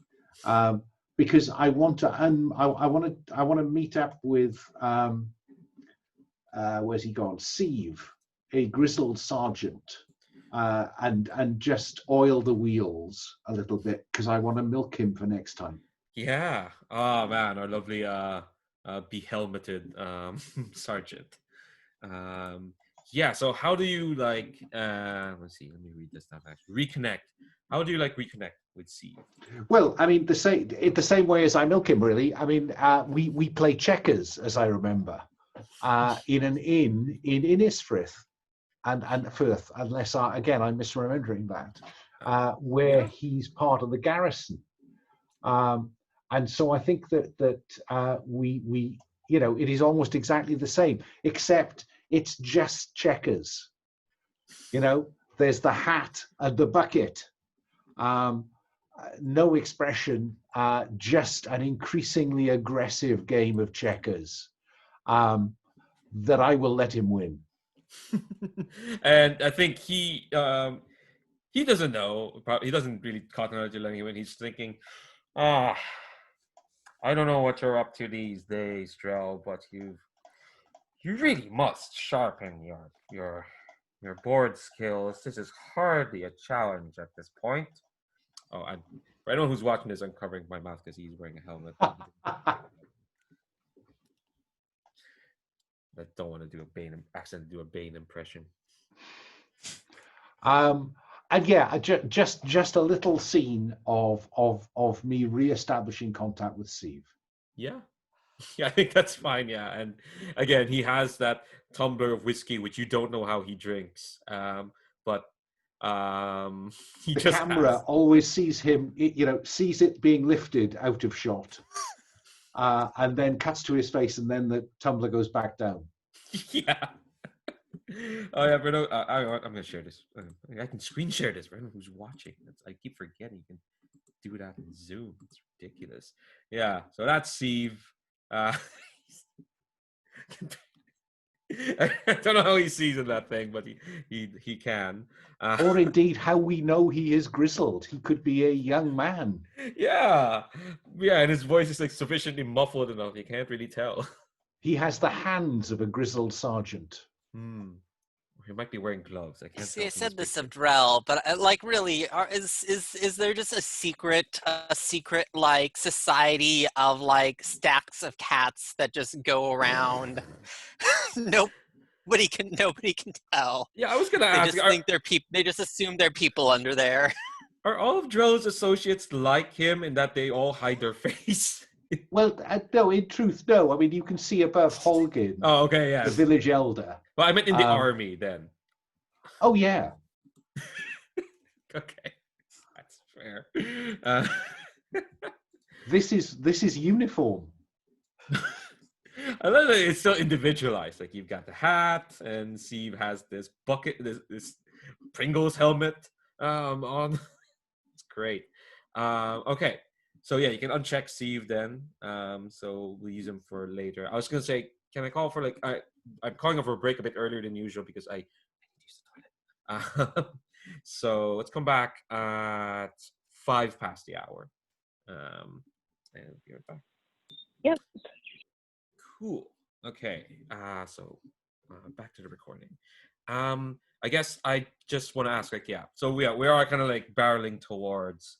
Speaker 3: Because I want to, I want to meet up with where's he gone? Sieve, a grizzled sergeant, and just oil the wheels a little bit because I want to milk him for next time.
Speaker 1: Yeah. Oh man, our lovely behelmeted sergeant. Yeah, so how do you like let's see, let me read this stuff actually. Reconnect. How do you like reconnect with Steve?
Speaker 3: Well, I mean, the same way as I milk him, really. I mean, we play checkers, as I remember, in an inn in Innisfirth and Firth, unless again I'm misremembering that, where he's part of the garrison. And so I think that we it is almost exactly the same, except it's just checkers. There's the hat and the bucket. No expression, just an increasingly aggressive game of checkers that I will let him win.
Speaker 1: And I think he doesn't know. He doesn't really cotton on anyone. He's thinking, I don't know what you're up to these days, Drell, but you really must sharpen your board skills. This is hardly a challenge at this point. Oh, for anyone who's watching this, I'm covering my mouth because he's wearing a helmet. I don't want to do a Bane impression.
Speaker 3: And yeah, just a little scene of me re-establishing contact with Steve.
Speaker 1: Yeah. Yeah, I think that's fine. Yeah, and again, he has that tumbler of whiskey, which you don't know how he drinks, but he
Speaker 3: the
Speaker 1: just
Speaker 3: camera always sees him, sees it being lifted out of shot, and then cuts to his face, and then the tumbler goes back down.
Speaker 1: Yeah. Oh yeah, Bruno. I'm gonna share this. I can screen share this for anyone who's watching. I keep forgetting you can do that in Zoom. It's ridiculous. Yeah. So that's Steve. I don't know how he sees in that thing, but he can.
Speaker 3: Or indeed, how we know he is grizzled. He could be a young man.
Speaker 1: Yeah, and his voice is like sufficiently muffled enough you can't really tell.
Speaker 3: He has the hands of a grizzled sergeant.
Speaker 1: He might be wearing gloves. I can't.
Speaker 2: See, I
Speaker 1: tell
Speaker 2: said this of
Speaker 1: picture.
Speaker 2: Drell, but like, really, is there just a secret like society of like stacks of cats that just go around? Nobody can tell.
Speaker 1: Yeah, I was gonna
Speaker 2: They
Speaker 1: ask.
Speaker 2: just think they're people. They just assume they're people under there.
Speaker 1: Are all of Drell's associates like him in that they all hide their face?
Speaker 3: Well, no, in truth, no. I mean, you can see above Holgin,
Speaker 1: Oh, okay, yeah.
Speaker 3: the village elder.
Speaker 1: Well, I meant in the army then.
Speaker 3: Oh, yeah.
Speaker 1: Okay, that's fair.
Speaker 3: This is uniform.
Speaker 1: I love that it's still individualized. Like you've got the hat, and Steve has this bucket, this Pringles helmet on. It's great. Okay, so yeah, you can uncheck Steve then. So we'll use him for later. I was gonna say, can I call for like I'm calling for a break a bit earlier than usual because I need to use the toilet. So let's come back at 5 past the hour. And be right back.
Speaker 5: Yep.
Speaker 1: Cool. Okay. So back to the recording. I guess I just want to ask, like, yeah. So we are kind of like barreling towards.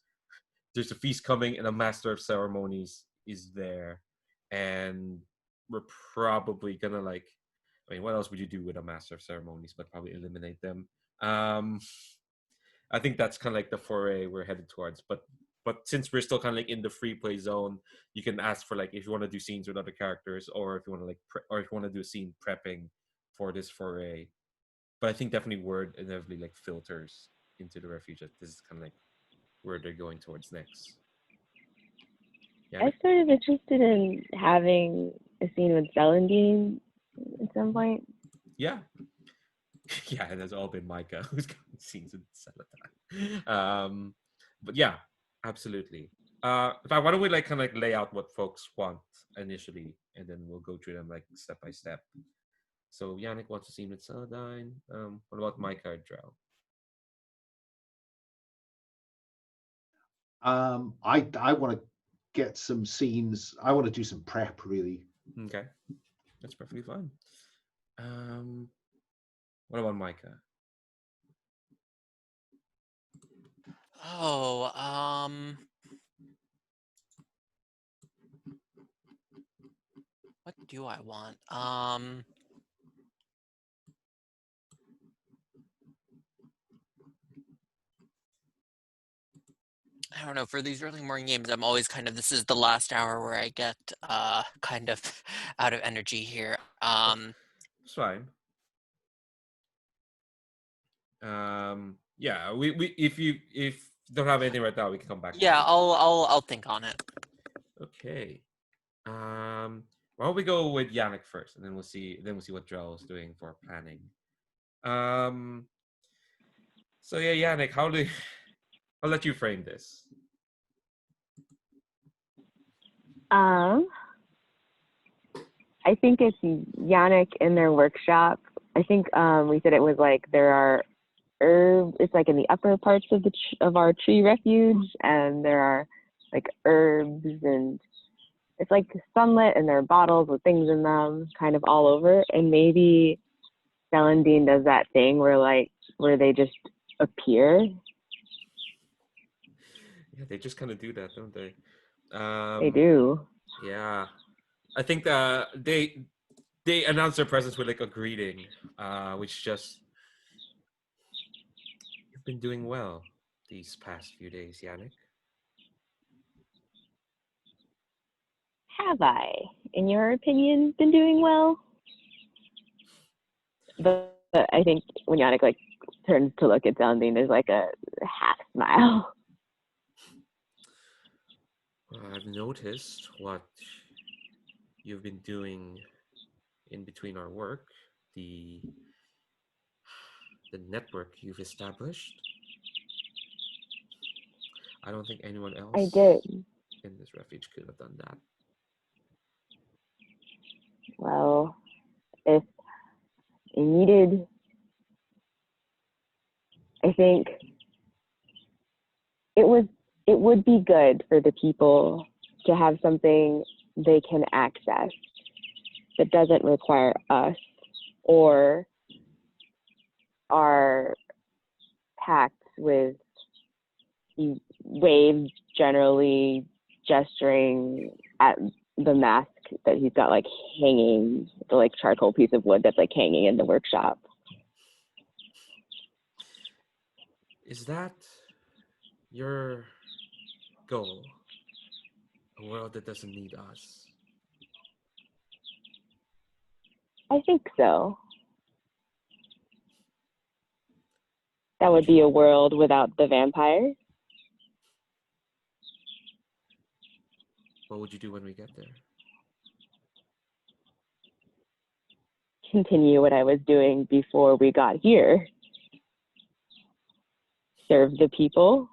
Speaker 1: There's a feast coming, and a Master of Ceremonies is there, and we're probably gonna like. I mean, what else would you do with a Master of Ceremonies? But probably eliminate them. I think that's kind of like the foray we're headed towards. But since we're still kind of like in the free play zone, you can ask for like if you want to do scenes with other characters, or if you want to like or if you want to do a scene prepping for this foray. But I think definitely word inevitably like filters into the refuge. This is kind of like where they're going towards next. Yeah.
Speaker 5: I'm sort of interested in having a scene with Celandine at some point.
Speaker 1: Yeah. Yeah, and it's all been Micah who's got scenes in Celandine. But yeah, absolutely. Why don't we like kind of like lay out what folks want initially, and then we'll go through them like step by step. So Yannick wants a scene with Celandine. What about Micah or Drell?
Speaker 3: I want to get some scenes. I want to do some prep, really.
Speaker 1: Okay, that's perfectly fine. What about Micah?
Speaker 2: Oh, what do I want? I don't know, for these early morning games, I'm always kind of, this is the last hour where I get kind of out of energy here.
Speaker 1: It's fine. Yeah, we if you don't have anything right now, we can come back.
Speaker 2: Yeah, I'll think on it.
Speaker 1: Okay. Why don't we go with Yannick first, and then we'll see what Drell is doing for planning. So yeah, Yannick, I'll let you frame this.
Speaker 5: I think it's Yannick in their workshop. I think we said it was like there are herbs. It's like in the upper parts of of our tree refuge, and there are like herbs, and it's like sunlit, and there are bottles with things in them, kind of all over. And maybe Celandine does that thing where they just appear.
Speaker 1: Yeah, they just kind of do that, don't they?
Speaker 5: They do.
Speaker 1: Yeah, I think they announce their presence with like a greeting, which just you've been doing well these past few days, Yannick.
Speaker 5: Have I, in your opinion, been doing well? But I think when Yannick like turns to look at Celandine, there's like a half smile.
Speaker 1: I've noticed what you've been doing in between our work, the network you've established. I don't think anyone else
Speaker 5: I did.
Speaker 1: in this refuge could have done that.
Speaker 5: Well, if I needed, I think it would be good for the people to have something they can access that doesn't require us or are packed with waves generally gesturing at the mask that he's got like hanging, the like charcoal piece of wood that's like hanging in the workshop.
Speaker 1: Is that your goal? A world that doesn't need us?
Speaker 5: I think so. That would be a world without the vampires.
Speaker 1: What would you do when we get there?
Speaker 5: Continue what I was doing before we got here. Serve the people,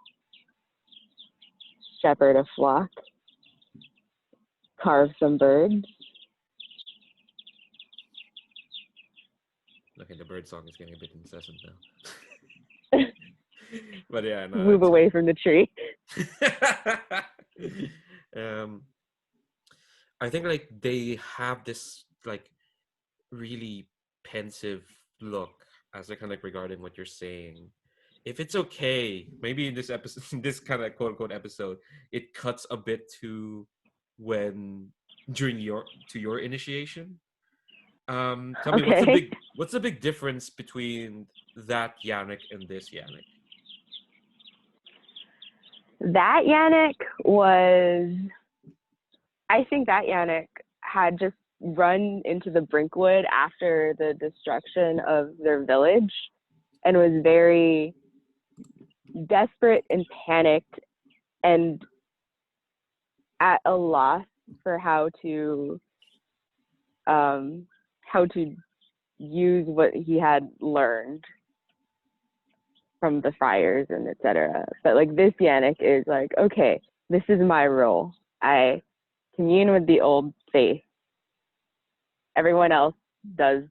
Speaker 5: shepherd a flock, carve some birds.
Speaker 1: Okay, the bird song is getting a bit incessant now. But yeah, no,
Speaker 5: Move away from the tree.
Speaker 1: I think like they have this like really pensive look as they're kind of like regarding what you're saying. If it's okay, maybe in this episode, this kind of quote unquote episode, it cuts a bit to when during your initiation. Tell me what's the big difference between that Yannick and this Yannick?
Speaker 5: That Yannick was, I think that Yannick had just run into the Brinkwood after the destruction of their village and was very desperate and panicked and at a loss for how to use what he had learned from the friars and etc. But like this Yannick is like, okay, this is my role. I commune with the old faith. Everyone else does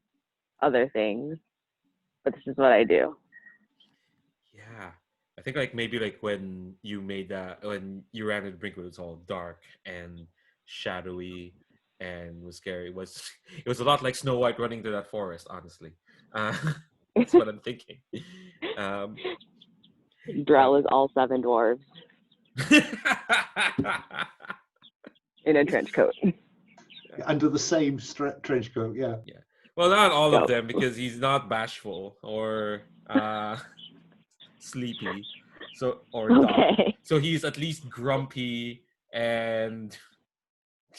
Speaker 5: other things, but this is what I do.
Speaker 1: Yeah. I think like maybe like when you made that, when you ran into Brinkwood, it was all dark and shadowy and was scary. It was a lot like Snow White running through that forest, honestly. That's what I'm thinking. Um,
Speaker 5: Drell is all 7 dwarves in a trench coat.
Speaker 3: Under the same trench coat, yeah.
Speaker 1: Yeah. Well, not all of
Speaker 5: Yep.
Speaker 1: them, because he's not bashful or sleepy, or dumb.
Speaker 5: Okay.
Speaker 1: So he's at least grumpy and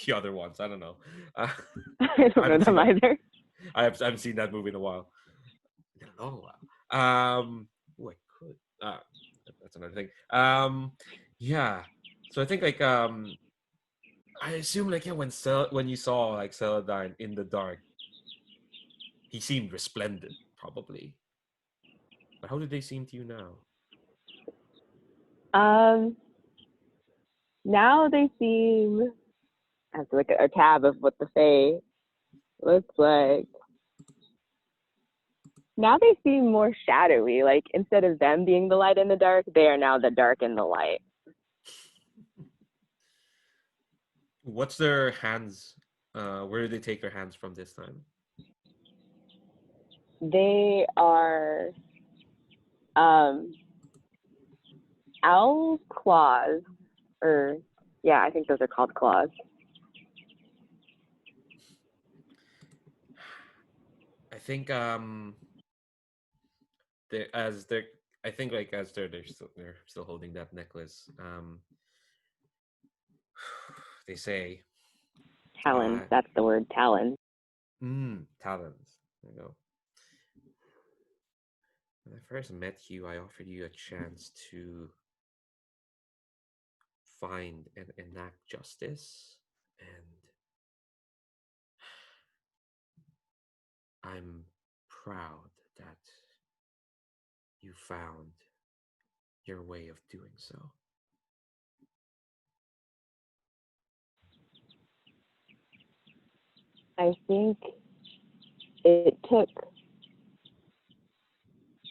Speaker 1: the other ones. I don't know.
Speaker 5: I don't know them either.
Speaker 1: I haven't seen that movie in a while. In a long while. I could. That's another thing. Yeah. So I think like I assume like, yeah, when you saw like Celandine in the dark, he seemed resplendent, probably. But how did they seem to you now?
Speaker 5: Now they seem, I have to look at a tab of what the Fae looks like. Now they seem more shadowy. Like instead of them being the light in the dark, they are now the dark in the light.
Speaker 1: What's their hands? Where do they take their hands from this time?
Speaker 5: They are owl claws, or yeah, I think those are called claws.
Speaker 1: I think I think like as they're still holding that necklace. They say
Speaker 5: Talons, that's the word, talons.
Speaker 1: talons. There you go. When I first met you, I offered you a chance to find and enact justice, and I'm proud that you found your way of doing so.
Speaker 5: I think it took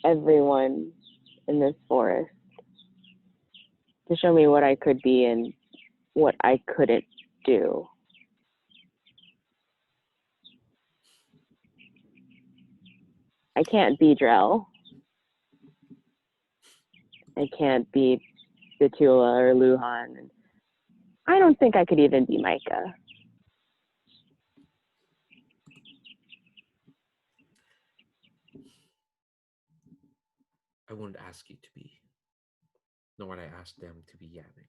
Speaker 5: everyone in this forest to show me what I could be and what I couldn't do. I can't be Drell. I can't be Betula or Luhan. I don't think I could even be Micah.
Speaker 1: I wouldn't ask you to be, nor would I ask them to be Yannick.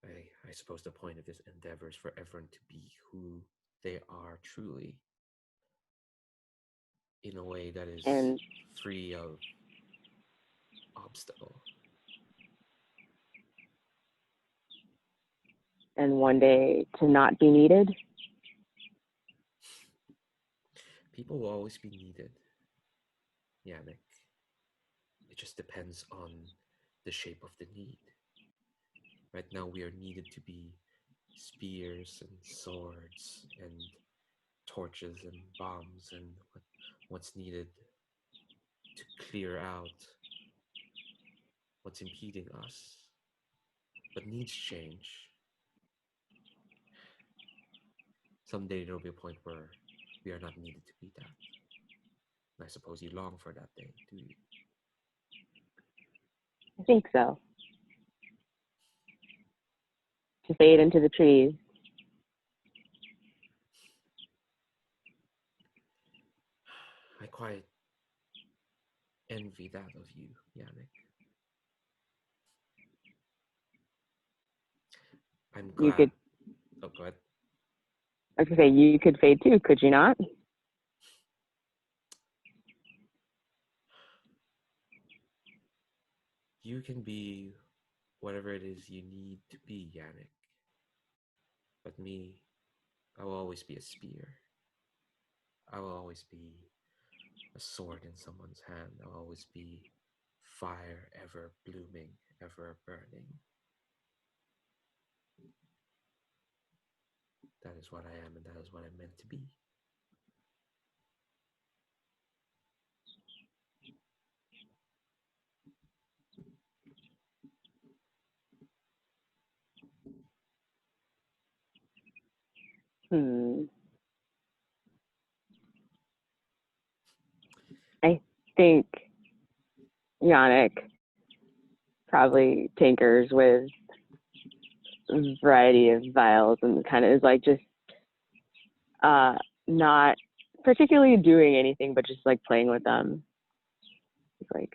Speaker 1: I suppose the point of this endeavor is for everyone to be who they are truly, in a way that is free of obstacle.
Speaker 5: And one day to not be needed.
Speaker 1: People will always be needed, Yannick. It just depends on the shape of the need. Right now we are needed to be spears and swords and torches and bombs and what's needed to clear out what's impeding us. But needs change. Someday there will be a point where we are not needed to be that. And I suppose you long for that day, do you?
Speaker 5: I think so. To fade into the trees.
Speaker 1: I quite envy that of you, Yannick. I'm
Speaker 5: You
Speaker 1: glad.
Speaker 5: could,
Speaker 1: Oh, go ahead.
Speaker 5: I was gonna say, you could fade too, could you not?
Speaker 1: You can be whatever it is you need to be, Yannick. But me, I will always be a spear. I will always be a sword in someone's hand. I will always be fire ever blooming, ever burning. That is what I am, and that is what I'm meant to be.
Speaker 5: I think Yannick probably tinkers with a variety of vials and kind of is like just not particularly doing anything, but just like playing with them. It's like,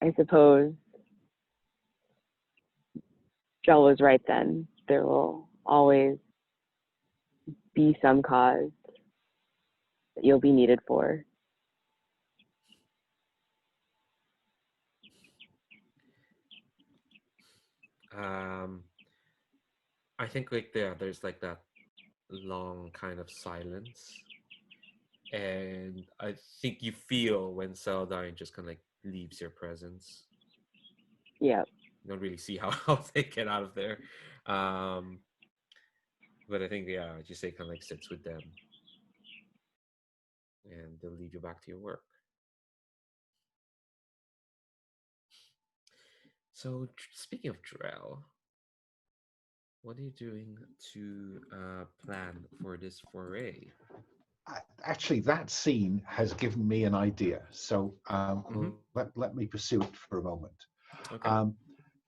Speaker 5: I suppose Drell was right then. There will always be some cause that you'll be needed for.
Speaker 1: I think there's like that long kind of silence, and I think you feel when Celandine just kind of like leaves your presence.
Speaker 5: Yeah.
Speaker 1: You don't really see how they get out of there, but I think just say kind of like sits with them, and they'll lead you back to your work. So speaking of Drell, what are you doing to plan for this foray?
Speaker 3: Actually, that scene has given me an idea. So
Speaker 1: Mhm.
Speaker 3: let me pursue it for a moment.
Speaker 1: Okay.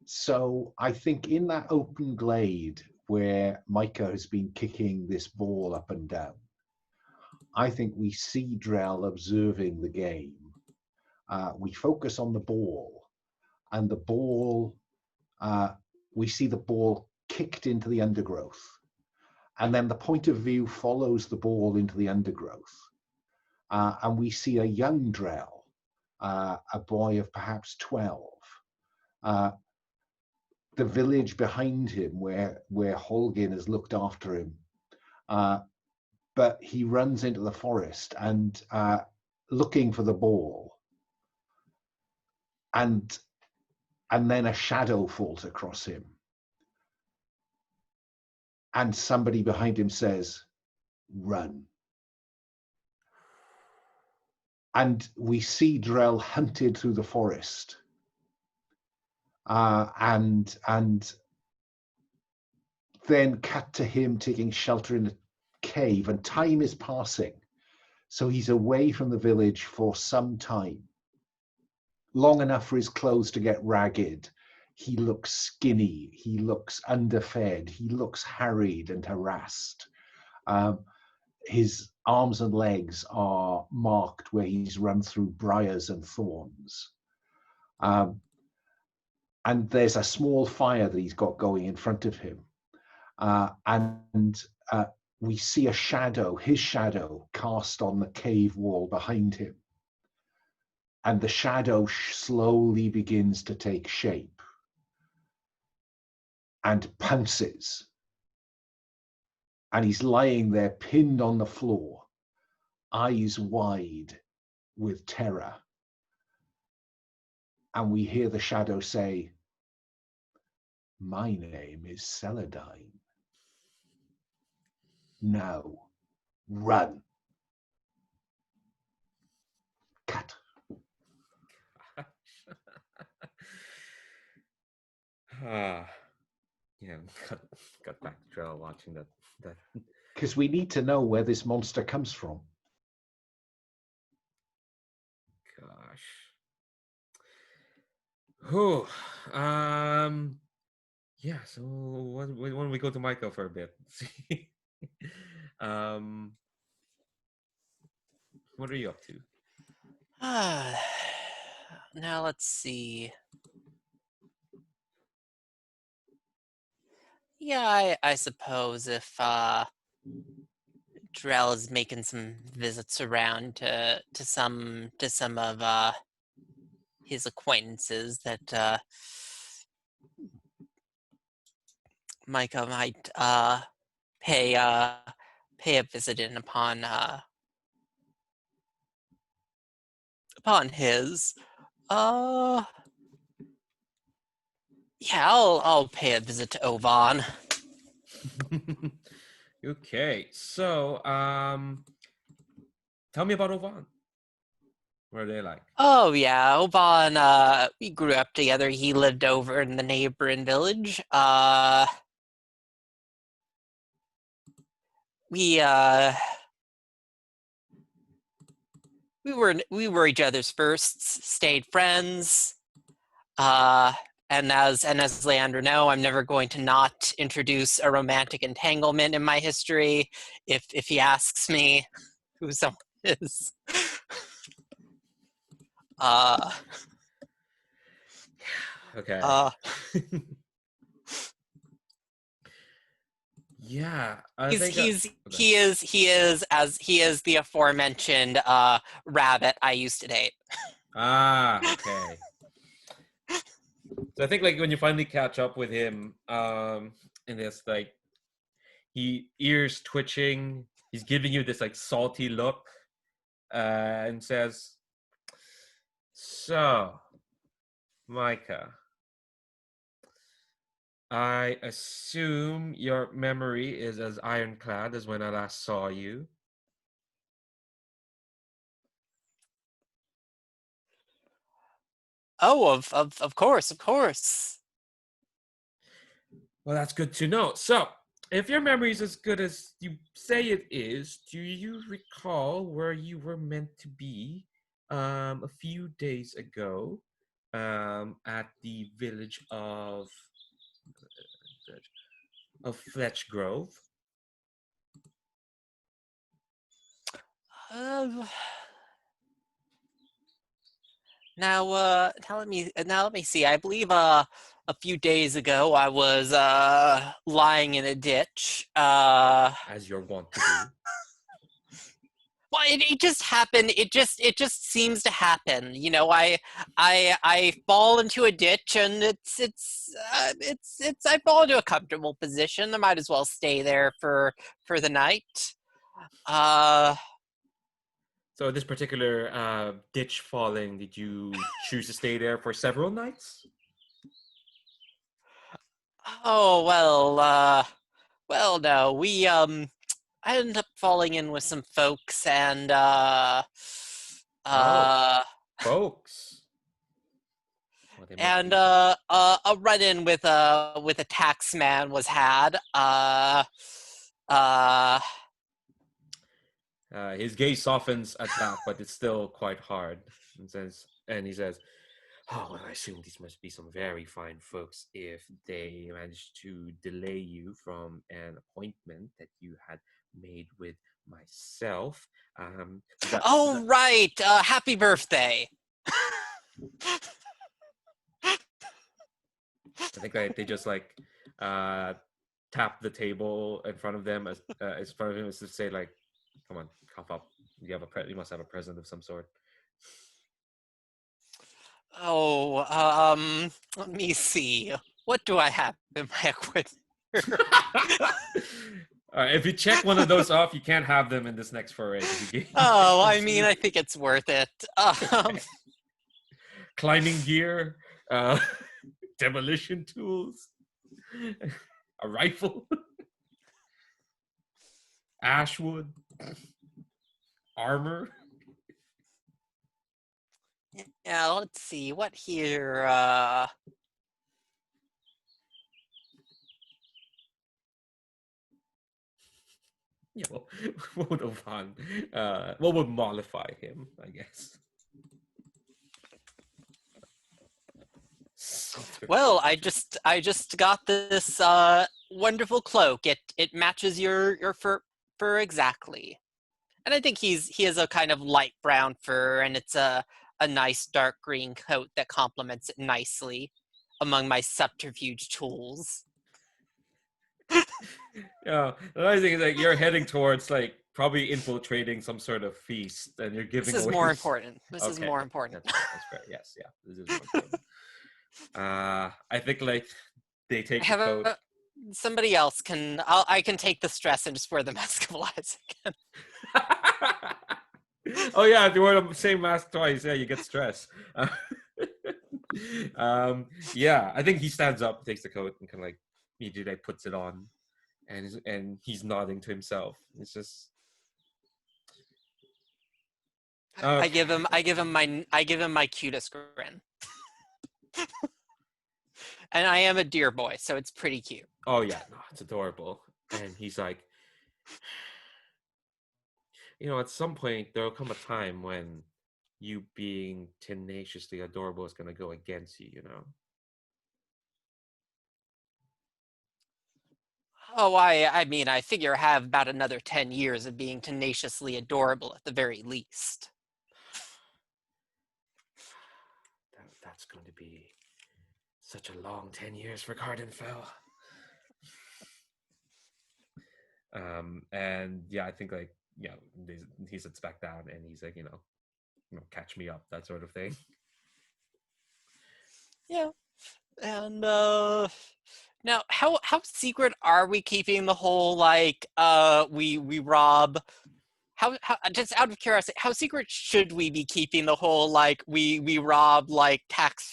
Speaker 3: So I think in that open glade where Micah has been kicking this ball up and down, I think we see Drell observing the game. We focus on the ball, and the ball, we see the ball kicked into the undergrowth. And then the point of view follows the ball into the undergrowth. And we see a young Drell, a boy of perhaps 12. The village behind him where Holgin has looked after him. But he runs into the forest and looking for the ball. And then a shadow falls across him. And somebody behind him says, "Run." And we see Drell hunted through the forest. And then cut to him taking shelter in a cave, and time is passing. So he's away from the village for some time, long enough for his clothes to get ragged. He looks skinny, he looks underfed, he looks harried and harassed. His arms and legs are marked where he's run through briars and thorns. And there's a small fire that he's got going in front of him. And we see a shadow, his shadow, cast on the cave wall behind him. And the shadow slowly begins to take shape and pounces. And he's lying there pinned on the floor, eyes wide with terror. And we hear the shadow say, "My name is Celandine. Now, run." Cut.
Speaker 1: Yeah, got back to Drell watching that.
Speaker 3: Because we need to know where this monster comes from.
Speaker 1: Gosh. Oh, yeah. So why don't we go to Micah for a bit? See, um, what are you up to?
Speaker 2: Now let's see. Yeah, I suppose if Drell is making some visits around to some of his acquaintances, that Micah might pay pay a visit in upon his. Yeah, I'll pay a visit to Ovan.
Speaker 1: Okay, so tell me about Ovan. What are they like?
Speaker 2: Oh yeah, Oban, we grew up together. He lived over in the neighboring village. We we were each other's firsts, stayed friends. Uh and as Leander know, I'm never going to not introduce a romantic entanglement in my history if he asks me who someone is. Uh
Speaker 1: Okay.
Speaker 2: uh
Speaker 1: Yeah, I
Speaker 2: He's
Speaker 1: think.
Speaker 2: he's
Speaker 1: Okay.
Speaker 2: he is the aforementioned rabbit I used to date.
Speaker 1: Okay. So I think like when you finally catch up with him, and it's like he ears twitching, he's giving you this like salty look, and says, "So, Micah, I assume your memory is as ironclad as when I last saw you."
Speaker 2: Oh, of course, of course.
Speaker 1: Well, that's good to know. So, if your memory is as good as you say it is, do you recall where you were meant to be a few days ago at the village of Fletch Grove?
Speaker 2: Um, now let me see. I believe a few days ago I was lying in a ditch.
Speaker 1: As you're wont to do.
Speaker 2: Well, it just happened. It just seems to happen. You know, I fall into a ditch, and it's I fall into a comfortable position. I might as well stay there for the night. Uh,
Speaker 1: So, this particular ditch falling, did you choose to stay there for several nights?
Speaker 2: oh well, no, I ended up falling in with some folks, and
Speaker 1: Oh,
Speaker 2: uh,
Speaker 1: folks. Well, they must
Speaker 2: and
Speaker 1: be.
Speaker 2: a run-in with a tax man was had. Uh,
Speaker 1: His gaze softens at that, but it's still quite hard. And he says, "Oh, well, I assume these must be some very fine folks if they managed to delay you from an appointment that you had made with myself. Was
Speaker 2: oh right, happy birthday.
Speaker 1: I think they just like uh, tap the table in front of them as front of him as to say like, come on, cough up. You must have a present of some sort."
Speaker 2: Oh, let me see. What do I have in my equipment?
Speaker 1: All right, if you check one of those off, you can't have them in this next foray. 'Cause he
Speaker 2: Oh, I
Speaker 1: gives
Speaker 2: mean,
Speaker 1: you
Speaker 2: I think it's worth it.
Speaker 1: climbing gear, demolition tools, a rifle, ashwood, armor.
Speaker 2: Yeah, let's see. What here?
Speaker 1: Yeah, well, what would what would mollify him? I guess.
Speaker 2: Well, I just got this wonderful cloak. It matches your fur exactly. And I think he has a kind of light brown fur, and it's a nice dark green coat that complements it nicely among my subterfuge tools.
Speaker 1: Yeah, the nice thing is like you're heading towards like probably infiltrating some sort of feast, and you're giving
Speaker 2: This is
Speaker 1: away.
Speaker 2: more important. This is
Speaker 1: Okay,
Speaker 2: more important.
Speaker 1: that's fair. That's fair. Yes, yeah, this is more important. I think like they take the coat.
Speaker 2: Somebody else can. I can take the stress and just wear the mask of lies again.
Speaker 1: Oh yeah, if you wear the same mask twice, yeah, you get stress. Yeah, I think he stands up, takes the coat, and kind of like immediately puts it on, and he's nodding to himself. It's just.
Speaker 2: I
Speaker 1: Okay.
Speaker 2: give him. I give him my cutest grin. And I am a deer boy, so it's pretty cute.
Speaker 1: Oh yeah, no, it's adorable. And he's like, at some point there'll come a time when you being tenaciously adorable is gonna go against you.
Speaker 2: Oh, I mean, I figure I have about another 10 years of being tenaciously adorable at the very least.
Speaker 1: That's going to be such a long 10 years for Cardenfell. And yeah, I think like, he sits back down and he's like, catch me up, that sort of thing.
Speaker 2: Yeah. And now how secret are we keeping the whole like we rob how just out of curiosity, how secret should we be keeping the whole like we rob like tax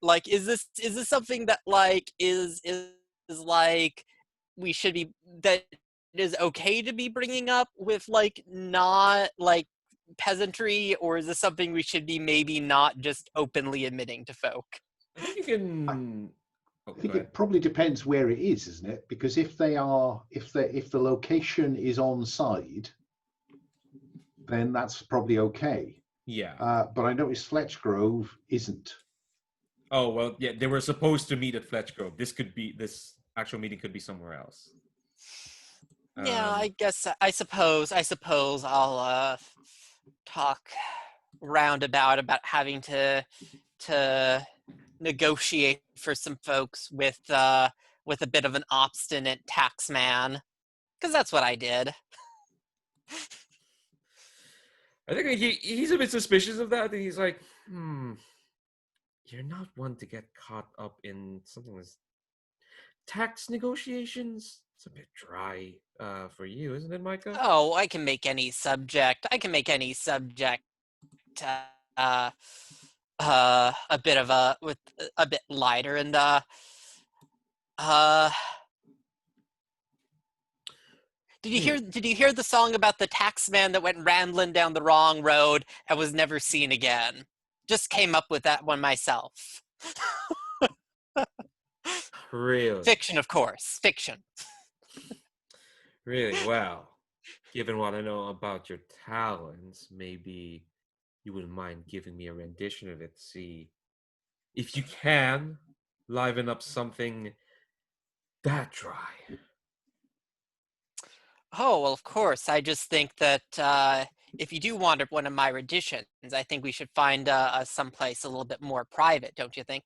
Speaker 2: like is this something that like is like we should be that is okay to be bringing up with like not like peasantry, or is this something we should be maybe not just openly admitting to folk?
Speaker 1: I think you can.
Speaker 3: I think it probably depends where it is, isn't it? Because if the location is on side, then that's probably okay.
Speaker 1: Yeah.
Speaker 3: But I noticed Fletch Grove isn't.
Speaker 1: Oh well, yeah, they were supposed to meet at Fletch Grove. This actual meeting could be somewhere else.
Speaker 2: Yeah, I suppose I'll talk roundabout about having to negotiate for some folks with a bit of an obstinate tax man, because that's what I did.
Speaker 1: I think he's a bit suspicious of that. And he's like, you're not one to get caught up in something that's tax negotiations. It's a bit dry for you, isn't it, Micah?
Speaker 2: Oh, I can make any subject uh, a bit of a bit lighter, and did you hear the song about the tax man that went rambling down the wrong road and was never seen again? Just came up with that one myself.
Speaker 1: Really?
Speaker 2: Fiction, of course. Fiction.
Speaker 1: Really? Well, given what I know about your talents, maybe you wouldn't mind giving me a rendition of it to see if you can liven up something that dry.
Speaker 2: Oh, well, of course. I just think that if you do want one of my renditions, I think we should find someplace a little bit more private, don't you think?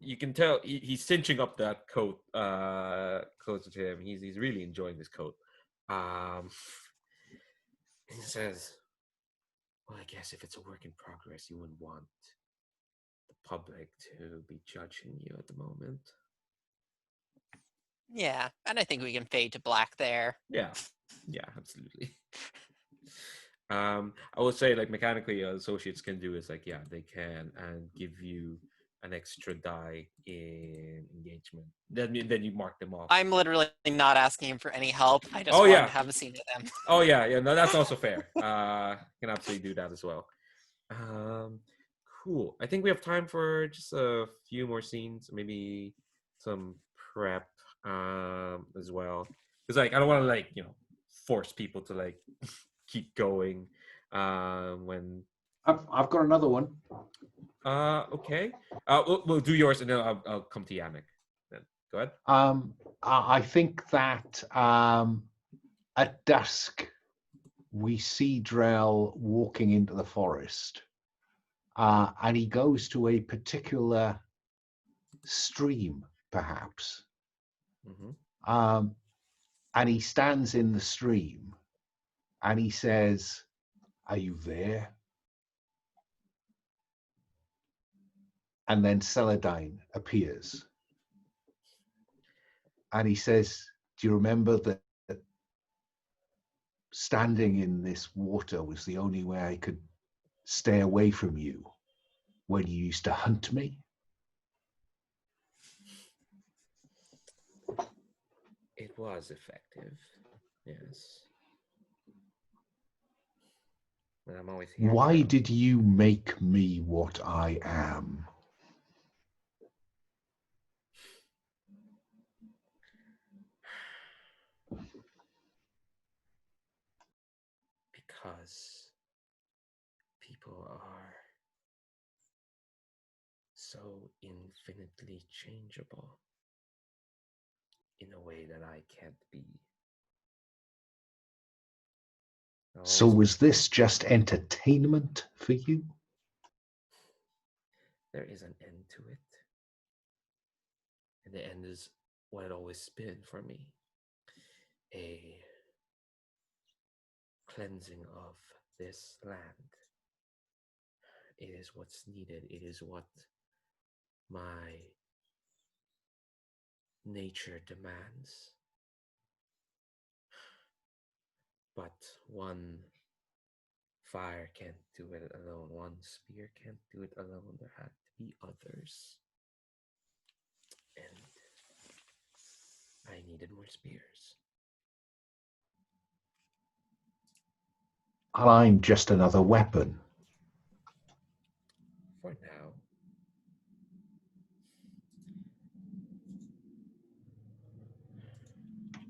Speaker 1: You can tell he's cinching up that coat closer to him. He's really enjoying this coat. He says, well, I guess if it's a work in progress, you wouldn't want the public to be judging you at the moment.
Speaker 2: Yeah, and I think we can fade to black there.
Speaker 1: Yeah, absolutely. I would say, like, mechanically, associates can do is like, yeah, they can and give you an extra die in engagement. Then you mark them off.
Speaker 2: I'm literally not asking him for any help. I just want to have a scene with them.
Speaker 1: Oh yeah, no, that's also fair. You can absolutely do that as well. Cool. I think we have time for just a few more scenes, maybe some prep as well. Because like I don't want to like force people to like keep going when
Speaker 3: I've got another one.
Speaker 1: Okay. We'll do yours and then I'll come to Yannick. Then go ahead.
Speaker 3: I think that at dusk we see Drell walking into the forest, and he goes to a particular stream, perhaps,
Speaker 1: Mm-hmm.
Speaker 3: and he stands in the stream, and he says, "Are you there?" And then Celandine appears, and he says, "Do you remember that standing in this water was the only way I could stay away from you when you used to hunt me?"
Speaker 1: It was effective. Yes. And I'm always here
Speaker 3: Why
Speaker 1: now.
Speaker 3: did you make me what I am?
Speaker 1: Because people are so infinitely changeable in a way that I can't be. I'll
Speaker 3: So
Speaker 1: always
Speaker 3: was this just entertainment for you?
Speaker 1: there is an end to it. And the end is what it always been for me. A cleansing of this land. It is what's needed. It is what my nature demands. But one fire can't do it alone. One spear can't do it alone. There had to be others. And I needed more spears.
Speaker 3: And I'm just another weapon.
Speaker 1: For now.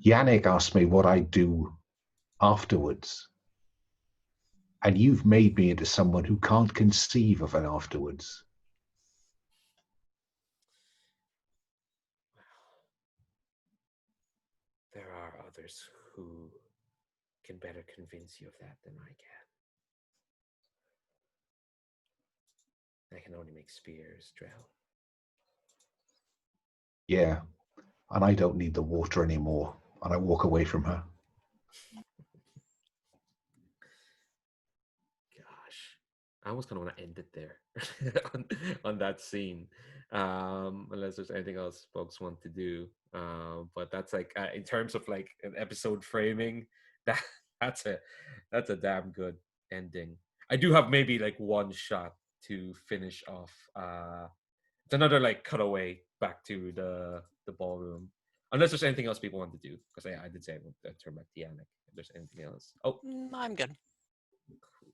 Speaker 3: Yannick asked me what I'd do afterwards. And you've made me into someone who can't conceive of an afterwards.
Speaker 1: There are others who can better convince you of that than I can. I can only make spears, Drell.
Speaker 3: Yeah, and I don't need the water anymore. And I walk away from her.
Speaker 1: Gosh, I almost kind of want to end it there on that scene. Unless there's anything else folks want to do. But that's like in terms of like an episode framing, that that's a damn good ending. I do have maybe like one shot to finish off. It's another like cutaway back to the ballroom. Unless there's anything else people want to do, because I did say I would turn back to Yannick if there's anything else. Oh,
Speaker 2: I'm good.
Speaker 1: cool.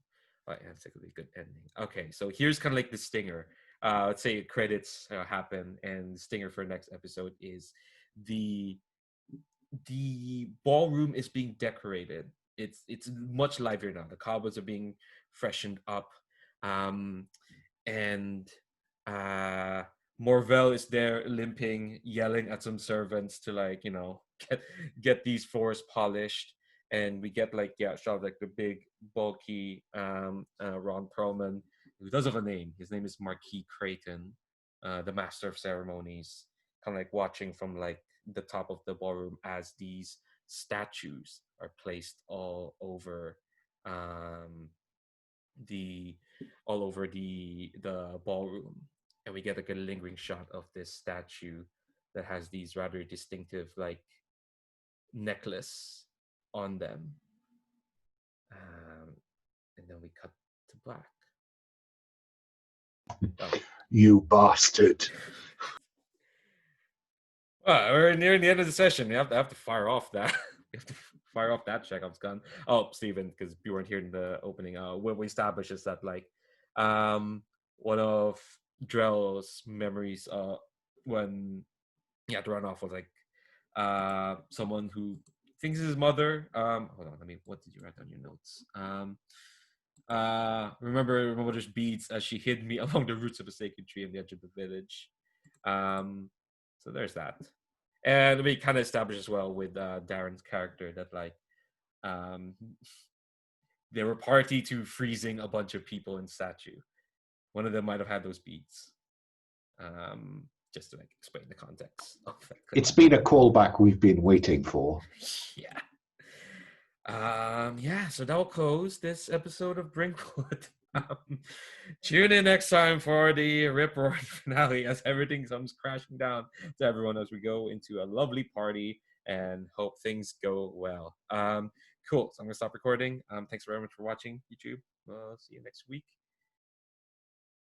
Speaker 1: All right, that's a really good ending. Okay, so here's kind of like the stinger. Let's say credits happen, and the stinger for next episode is the the ballroom is being decorated. It's much livelier now. The cobwebs are being freshened up, and uh, Morvel is there limping, yelling at some servants to like get these floors polished. And we get like shot of like the big bulky Ron Perlman, who does have a name. His name is Marquis Creighton, the Master of Ceremonies, kind of like watching from like the top of the ballroom as these statues are placed the all over the ballroom, and we get like a lingering shot of this statue that has these rather distinctive like necklace on them, and then we cut to black. Oh.
Speaker 3: You bastard.
Speaker 1: Well, we're nearing the end of the session. You have to fire off that. You have to fire off that Chekhov's gun. Oh, Stephen, because you weren't here in the opening. What we established is that like, one of Drell's memories, when he had to run off was like, someone who thinks is his mother. Hold on, what did you write down your notes? Remember my mother's beads as she hid me among the roots of a sacred tree on the edge of the village. So there's that. And we kind of established as well with Darren's character that like they were party to freezing a bunch of people in statue. One of them might have had those beads. Just to like explain the context of that.
Speaker 3: It's been a callback we've been waiting for.
Speaker 1: Yeah. Yeah, so that will close this episode of Brinkwood. Tune in next time for the rip-roaring finale as everything comes crashing down to everyone as we go into a lovely party and hope things go well. Cool. So I'm gonna stop recording. Thanks very much for watching, YouTube. We'll see you next week.